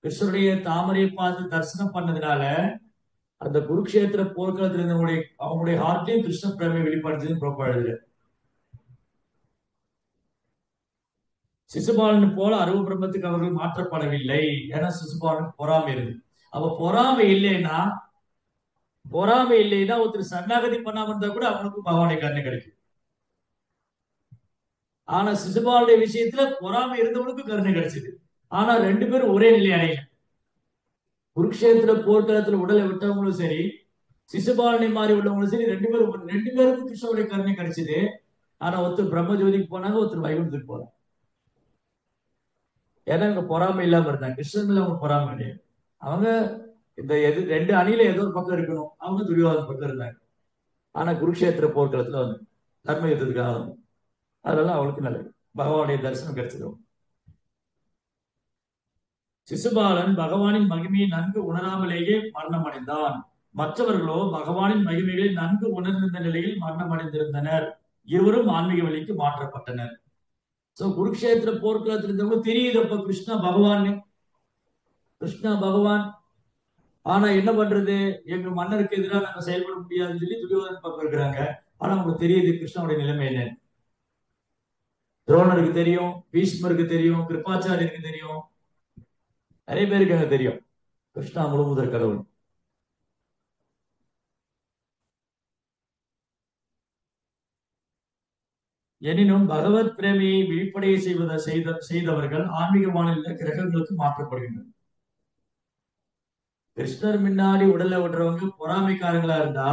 கிருஷ்ணருடைய தாமரை பாதத்தை தரிசனம் பண்ணதுனால அந்த குருக்ஷேத்திர போர்க்களத்தில் இருந்தவங்களுடைய அவங்களுடைய ஹார்ட்லயும் கிருஷ்ண பிரேமி வெளிப்படுத்துன்னு புறப்படுது. சிசுபாலன் போல அருவ பிரம்மத்துக்கு அவர்கள் மாற்றப்படவில்லை. ஏன்னா சிசுபாலனுக்கு பொறாமை இருந்து. அப்ப பொறாமை இல்லைன்னா ஒருத்தர் சரணாகதி பண்ணாம இருந்தா கூட அவனுக்கு பகவானை கண்ணு கிடைக்கும். ஆனா சிசுபாலுடைய விஷயத்துல பொறாமை இருந்தவனுக்கு கருணை கிடைச்சது. ஆனா ரெண்டு பேரும் ஒரே நிலை அடையல. குருக்ஷேத்திர போர்க்களத்துல உடலை விட்டவங்களும் சரி, சிசுபாலனை மாறி உள்ளவங்களும் சரி, ரெண்டு பேருக்கும் கிருஷ்ணனுடைய கருணை கிடைச்சது. ஆனா ஒருத்தர் பிரம்மஜோதிக்கு போனாங்க, ஒருத்தர் வைகுண்டத்துக்கு போனாங்க. ஏன்னா இவங்க பொறாமை இல்லாம இருந்தாங்க. கிருஷ்ணன்ல அவங்க பொறாமை கிடையாது. அவங்க இந்த ரெண்டு அணியில ஏதோ ஒரு பக்கம் இருக்கணும். அவங்க துரியோதன பக்கம் இருந்தாங்க. ஆனா குருக்ஷேத்திர போர்க்களத்துல வந்து தர்ம யுத்தத்துக்காக வந்து அதெல்லாம் அவளுக்கு நல்லது. பகவானுடைய தரிசனம் கிடைச்சிடும். சிசுபாலன் பகவானின் மகிமையை நன்கு உணராமலேயே மரணம் அடைந்தான். மற்றவர்களோ பகவானின் மகிமைகளை நன்கு உணர்ந்த நிலையில் மரணம் அடைந்திருந்தனர். இருவரும் ஆன்மீக வழிக்கு மாற்றப்பட்டனர். சோ குருக்ஷேத்திர போர்க்களத்தில் இருந்தவங்க தெரியுது அப்ப கிருஷ்ணா பகவான். ஆனா என்ன பண்றது, எங்க மன்னருக்கு எதிராக நாங்க செயல்பட முடியாதுன்னு சொல்லி துரியோதன பக்கம் இருக்கிறாங்க. ஆனா உங்களுக்கு தெரியுது கிருஷ்ணனுடைய நிலைமை என்ன. துரோணருக்கு தெரியும், பீஷ்மருக்கு தெரியும், கிருபாச்சாரியருக்கு தெரியும், நிறைய பேருக்கு அங்க தெரியும் கிருஷ்ணா முழுமுதற் கடவுள். எனினும் பகவத் பிரேமியை விழிப்படைய செய்தவர்கள் ஆன்மீக மாநில கிரகங்களுக்கு மாற்றப்படுகின்றனர். கிருஷ்ணர் முன்னாடி உடலை விடுறவங்க பொறாமைக்காரங்களா இருந்தா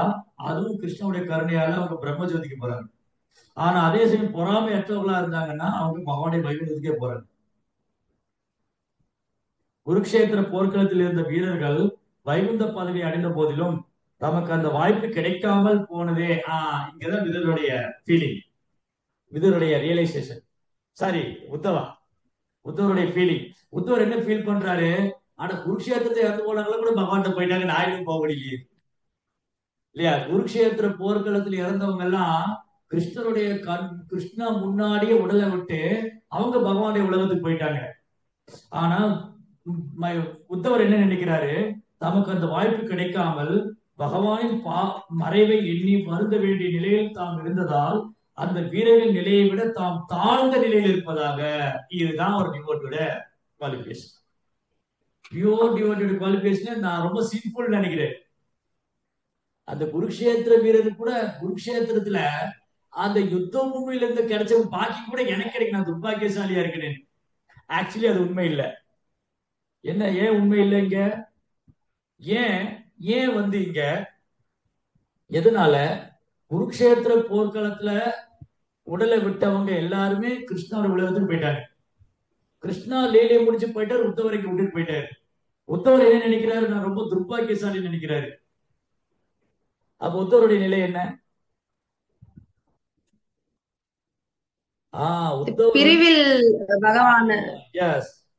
அதுவும் கிருஷ்ணனுடைய கருணையால அவங்க பிரம்மஜோதிக்கு போறாங்க. ஆனா அதே சமயம் பொறாமை அற்றவர்களா இருந்தாங்கன்னா அவங்க பகவானை வைகுண்டத்துக்கே போறாங்க. குருக்ஷேத்திர போர்க்களத்தில் இருந்த வீரர்கள் வைகுந்த பதவி அடைந்த போதிலும் நமக்கு அந்த வாய்ப்பு கிடைக்காமல் போனதே. இங்கதான் விதருடைய ஃபீலிங், விதருடைய ரியலைசேஷன். சாரி, உத்தவருடைய ஃபீலிங். உத்தவர் என்ன ஃபீல் பண்றாரு, ஆனா குருக்ஷேத்திரத்தை இறந்து போனாங்களும் கூட பகவான் போயிட்டாங்க, நான் போக முடியலையே இல்லையா. குருக்ஷேத்திர போர்க்களத்தில் இறந்தவங்க எல்லாம் கிருஷ்ணா முன்னாடியே உடலை விட்டு அவங்க பகவானுடைய உலகத்துக்கு போயிட்டாங்க. ஆனா உத்தவர் என்ன நினைக்கிறாரு, தமக்கு அந்த வாய்ப்பு கிடைக்காமல் பகவானின் மறைவை எண்ணி வருந்த வேண்டிய நிலையில் தாம் இருந்ததால் அந்த வீரரின் நிலையை விட தாம் தாழ்ந்த நிலையில் இருப்பதாக. இதுதான் ஒரு டிவோட்டோட குவாலிபிகேஷன். பியூர் டிவோட்டோட குவாலிபிகேஷன் நான் ரொம்ப சிம்பிள் நினைக்கிறேன். அந்த குருக்ஷேத்திர வீரர் கூட குருக்ஷேத்திரத்துல அந்த யுத்த பூமியில இருந்து கிடைச்ச பாக்கி கூட எனக்கு கிடைக்கும், நான் துர்பாக்கியசாலியா இருக்கிறேன். ஆக்சுவலி அது உண்மை இல்லை. என்ன, ஏன் உண்மை இல்லை இங்க? ஏன் வந்து இங்க எதனால குருக்ஷேத்திர போர்க்களத்துல உடலை விட்டவங்க எல்லாருமே கிருஷ்ணாவோட உலகத்துக்கு போயிட்டாங்க. கிருஷ்ணா லீலையை முடிச்சு போயிட்டாரு, உத்தவரைக்கு விட்டுட்டு போயிட்டாரு. உத்தவர் என்ன நினைக்கிறாரு, நான் ரொம்ப துர்பாக்கியசாலி நினைக்கிறாரு. அப்ப உத்தவருடைய நிலை என்ன? பிரிவில் பகவான்.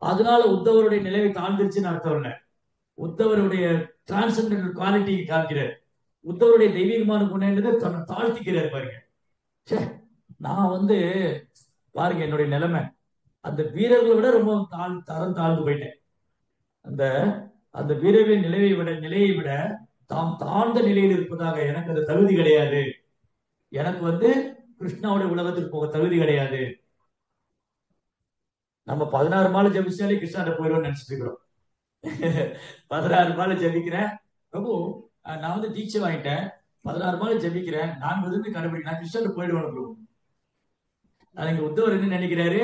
அதனால உத்தவருடைய நிலையை தாழ்ந்துருச்சுன்னு அர்த்தம் இல்லை. உத்தவருடைய டிரான்சென்டென்டல் குவாலிட்டி காண்கிறார். உத்தவருடைய தெய்வீகமான குணம்ன்றதை தன்னை தாழ்த்திக்கிறார். பாருங்க, நான் வந்து பாருங்க என்னுடைய நிலைமை அந்த வீரர்களை விட ரொம்ப தரம் தாழ்ந்து போயிட்டேன். அந்த அந்த வீரர்களின் நிலையை விட தாம் தாழ்ந்த நிலையில் இருப்பதாக எனக்கு அது தகுதி கிடையாது. எனக்கு வந்து கிருஷ்ணாவுடைய உலகத்துக்கு போக தகுதி கிடையாது. நம்ம 16 மாலை ஜபிச்சாலே கிருஷ்ணாட்ட போயிடுவோம்னு நினைச்சிட்டு இருக்கிறோம். 16 மாலை ஜபிக்கிறேன் பிரபு, நான் வந்து தீட்சை வாங்கிட்டேன், 16 மாலை ஜபிக்கிறேன், நான் வந்து கடைபிடிக்கிறேன், கிருஷ்ணாட்ட போயிடுவேன் பிரபு. இங்க உத்தவர் என்ன நினைக்கிறாரு,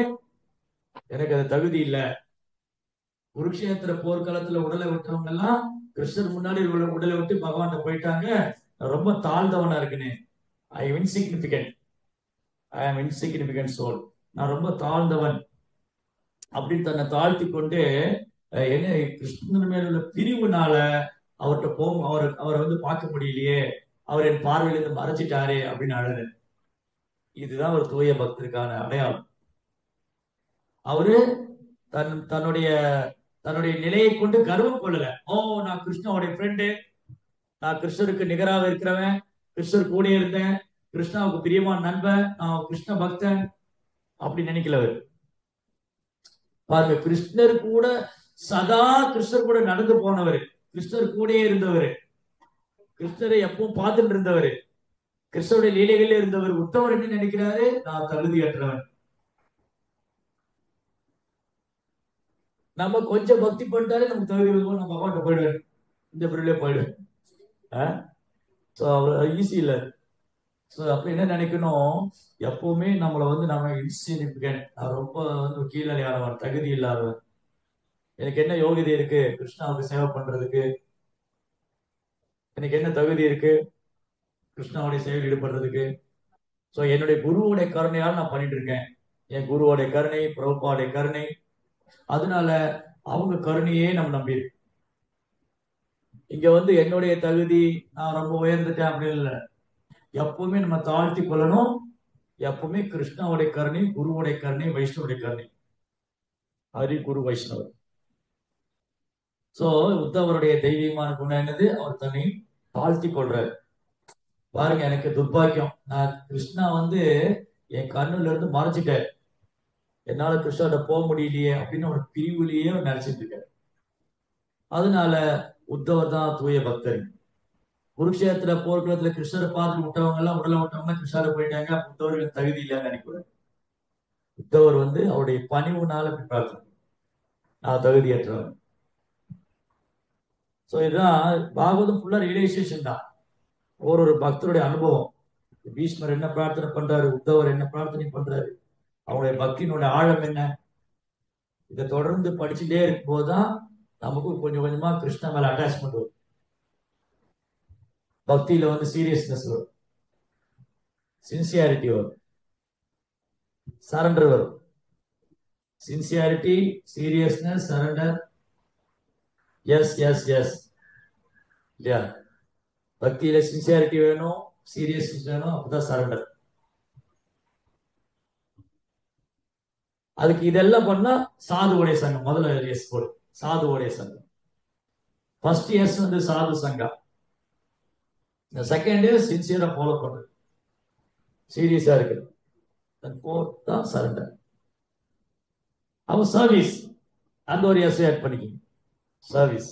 எனக்கு அது தகுதி இல்லை. குருக்ஷேத்திர போர்க்களத்துல உடலை விட்டவங்க எல்லாம் கிருஷ்ணர் முன்னாடி உடலை விட்டு பகவான் போயிட்டாங்க, ரொம்ப தாழ்ந்தவனா இருக்குன்னு. ஐ எம் இன்சிக்னிபிகன்ட் சோல், நான் ரொம்ப தாழ்ந்தவன் அப்படின்னு தன்னை தாழ்த்தி கொண்டு என்ன கிருஷ்ணன் மேல உள்ள பிரிவுனால அவர்கிட்ட அவரை வந்து பார்க்க முடியலையே, அவர் என் பார்வையிலிருந்து மறைச்சிட்டாரே அப்படின்னு அழுது. இதுதான் ஒரு தூய பக்தருக்கான அடையாளம். அவரு தன்னுடைய தன்னுடைய நிலையை கொண்டு கர்வம் கொள்ளல. ஓ, நான் கிருஷ்ணாவுடைய ஃப்ரெண்டு, நான் கிருஷ்ணருக்கு நிகராக இருக்கிறவன், கிருஷ்ணர் கூட இருந்தேன், கிருஷ்ணாவுக்கு பிரியமான நண்பன், நான் கிருஷ்ண பக்தன் அப்படி நினைக்கல அவர். பாருங்க, கிருஷ்ணர் கூட சதா கிருஷ்ணர் கூட நடந்து போனவர், கிருஷ்ணர் கூட இருந்தவர், கிருஷ்ணரை எப்பவும் பார்த்துட்டு இருந்தவர், கிருஷ்ணருடைய லீலைகளில் இருந்தவர். உத்தவர் என்ன நினைக்கிறாரு? நான் தகுதியற்றவன். நம்ம கொஞ்சம் பக்தி பண்ணிட்டாலே நமக்கு தகுதி இருக்கும், நம்ம அம்மாட்ட போயிடுவேன், இந்த பிரிவிலே போயிடுவேன். ஈஸி இல்லை. ஸோ அப்ப என்ன நினைக்கணும், எப்பவுமே நம்மளை வந்து நம்ம இன்சிக்னிபிகன்ட், நான் ரொம்ப வந்து கீழடையானவன், தகுதி இல்லாதவன், எனக்கு என்ன யோகிதை இருக்கு கிருஷ்ணாவுக்கு சேவை பண்றதுக்கு, எனக்கு என்ன தகுதி இருக்கு கிருஷ்ணாவுடைய சேவையில் ஈடுபடுறதுக்கு. ஸோ என்னுடைய குருவுடைய கருணையால் நான் பண்ணிட்டு இருக்கேன். என் குருவோடைய கருணை, பிரபுபாவுடைய கருணை, அதனால அவங்க கருணையே நம்ம நம்பி. இங்க வந்து என்னுடைய தகுதி, நான் ரொம்ப உயர்ந்துட்டேன் அப்படின்னு இல்லை. எப்பவுமே நம்ம தாழ்த்தி கொள்ளணும். எப்பவுமே கிருஷ்ணாவுடைய கருணை, குருவுடைய கருணை, வைஷ்ணவுடைய கருணை. ஹரி குரு வைஷ்ணவர். சோ உத்தவருடைய தெய்வீகமான குணம் என்னது? அவர் தன்னை தாழ்த்தி கொள்றாரு. பாருங்க, எனக்கு துர்பாக்கியம், நான் கிருஷ்ணா வந்து என் கண்ணுல இருந்து மறைச்சிட்டேன், என்னால கிருஷ்ணோட போக முடியலையே அப்படின்னு ஒரு பிரிவுலயே நினைச்சிட்டு இருக்காரு. அதனால உத்தவர் தான் தூய பக்தர். குருக்ஷேத்திர போர்க்களத்துல கிருஷ்ணரை பார்த்து விட்டவங்க எல்லாம், உடலை விட்டவங்க கிருஷ்ணரை போயிட்டாங்க, உத்தவர்கள் தகுதி இல்லைன்னு நினைக்கிறார். உத்தவர் வந்து அவருடைய பணிவுனால அப்படி பிரார்த்தனை, நான் தகுதியற்றவன். சோ இதுதான் பாகவதம் ஃபுல்லா ரியலைசேஷன் தான், ஒரு பக்தருடைய அனுபவம். பீஷ்மர் என்ன பிரார்த்தனை பண்றாரு, உத்தவர் என்ன பிரார்த்தனை பண்றாரு, அவங்களுடைய பக்தியினுடைய ஆழம் என்ன, இதை தொடர்ந்து படிச்சுட்டே இருக்கும் போதுதான் நமக்கு கொஞ்சம் கொஞ்சமா கிருஷ்ண மேல அட்டாச்மெண்ட் வரும். பக்தியில வந்து சீரியஸ்னஸ் வரும், சின்சியாரிட்டி வரும், சரண்டர் வரும். Sincerity, seriousness, surrender. Yes yes yes இல்லையா? பக்தியில சின்சியாரிட்டி வேணும், சீரியஸ்னஸ் வேணும், அப்பதான் சரண்டர். அதுக்கு இதெல்லாம் பண்ணா சாதுவுடைய சங்கம். முதல்ல எஸ் போடு, சாதுவுடைய சங்கம். ஃபர்ஸ்ட் எஸ் வந்து சாது சங்கம். இந்த செகண்ட் இயர் சின்சியரா ஃபாலோ பண்றது, சீரியஸா இருக்கு. ஃபோர்த் தான் சரண்டர். அவன் சர்வீஸ், அந்த ஒரு எஸ் ஆட் பண்ணிக்கணும், சர்வீஸ்.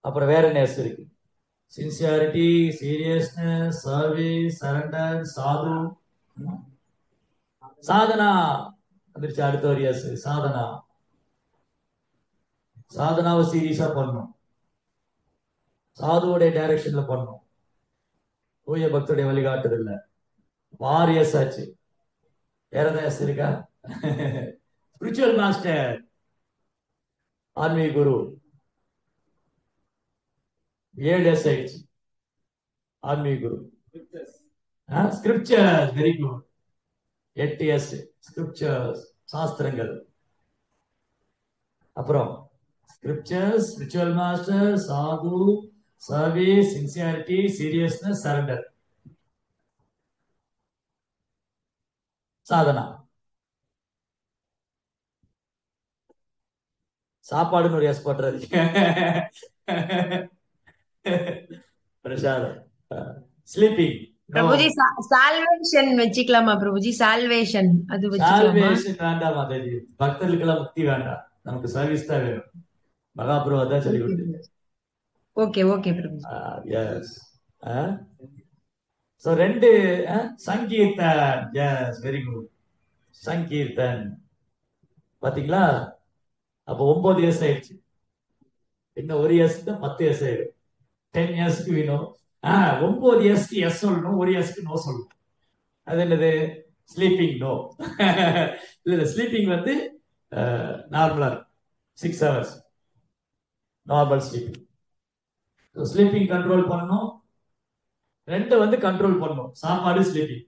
அப்புறம் வேற என்ன எஸ் இருக்கு? சின்சியாரிட்டி, சீரியஸ்னஸ், சர்வீஸ், சரண்டர், சாது, சாதனா வந்துருச்சு. அடுத்த ஒரு எஸ் சாதனா. சாதனாவை சீரியஸா பண்ணணும், சாதுவோடைய டைரக்ஷன்ல பண்ணணும், தூய பக்தருடைய வழிகாட்டுதல்ல. வாரியஸ் ஆச்சு. வேற ஏதாவது இருக்கா? ஸ்பிரிச்சுவல் மாஸ்டர், ஆன்மீக குரு, 7 எஸ் ஆயிடுச்சு. ஆன்மீக குரு. Scripture, very good. 8 yes scriptures, சாஸ்திரங்கள். அப்புறம் scriptures, spiritual master, sadhu, service, sincerity, seriousness, surrender, sadhana. சாப்பாடுன்னு ஒரு எஸ் பண்றது. பிரசாதம். ஸ்லீப்பிங். பிரபுஜி சால்வேஷன் வச்சுக்கலாமா பிரபுஜி? சால்வேஷன் அது வச்சுக்கலாமா? சால்வேஷன் வேண்டாம் மாதாஜி, பக்தர்களுக்கெல்லாம் முக்தி வேண்டாம், நமக்கு சர்வீஸ் தான் வேணும். மகாபிரபு அதான் சொல்லி கொடுத்து. Okay okay Prabhuji. Yes. So ரெண்டு sankirtan. Yes, very good. Sankirtan பாத்தீங்களா? அப்போ 9 இயர்ஸ் ஆயிடுச்சு. இன்னும் ஒரு இயர்ஸ் தான் 10 இயர்ஸ் ஆயிடும். 10 இயர்ஸ்க்கு வேணும். 9 இயர்ஸ்க்கு எஸ் சொல்லணும், ஒரு இயர்ஸ்க்கு நோ சொல்லணும். அது என்னது? Sleeping no. இல்ல ஸ்லீப்பிங் வந்து நார்மலா 6 hours normal sleeping. Sleeping control பண்ணணும். ரெண்டு வந்து கண்ட்ரோல் பண்ணணும், சாப்பாடு, ஸ்லீப்பிங்.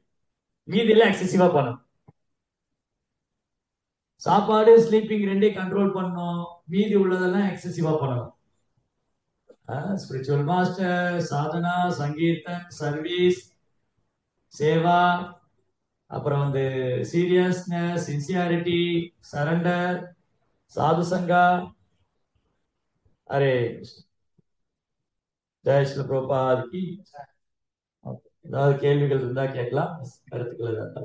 மீதி எல்லாம் எக்ஸசிவா பண்ணணும். சாப்பாடு, ஸ்லீப்பிங் ரெண்டையும் கண்ட்ரோல் பண்ணணும், மீதி உள்ளதெல்லாம் எக்ஸசிவா பண்ணணும். Spiritual master, sadhana, sankirtan, service, seva, அப்புறம் வந்து seriousness, sincerity, surrender, sadhu sanga. அரே ஜெய் ஸ்ரீல பிரபாத் கி. ஏதாவது கேள்விகள் இருந்தா கேட்கலாம், கருத்துக்கள் இருந்தா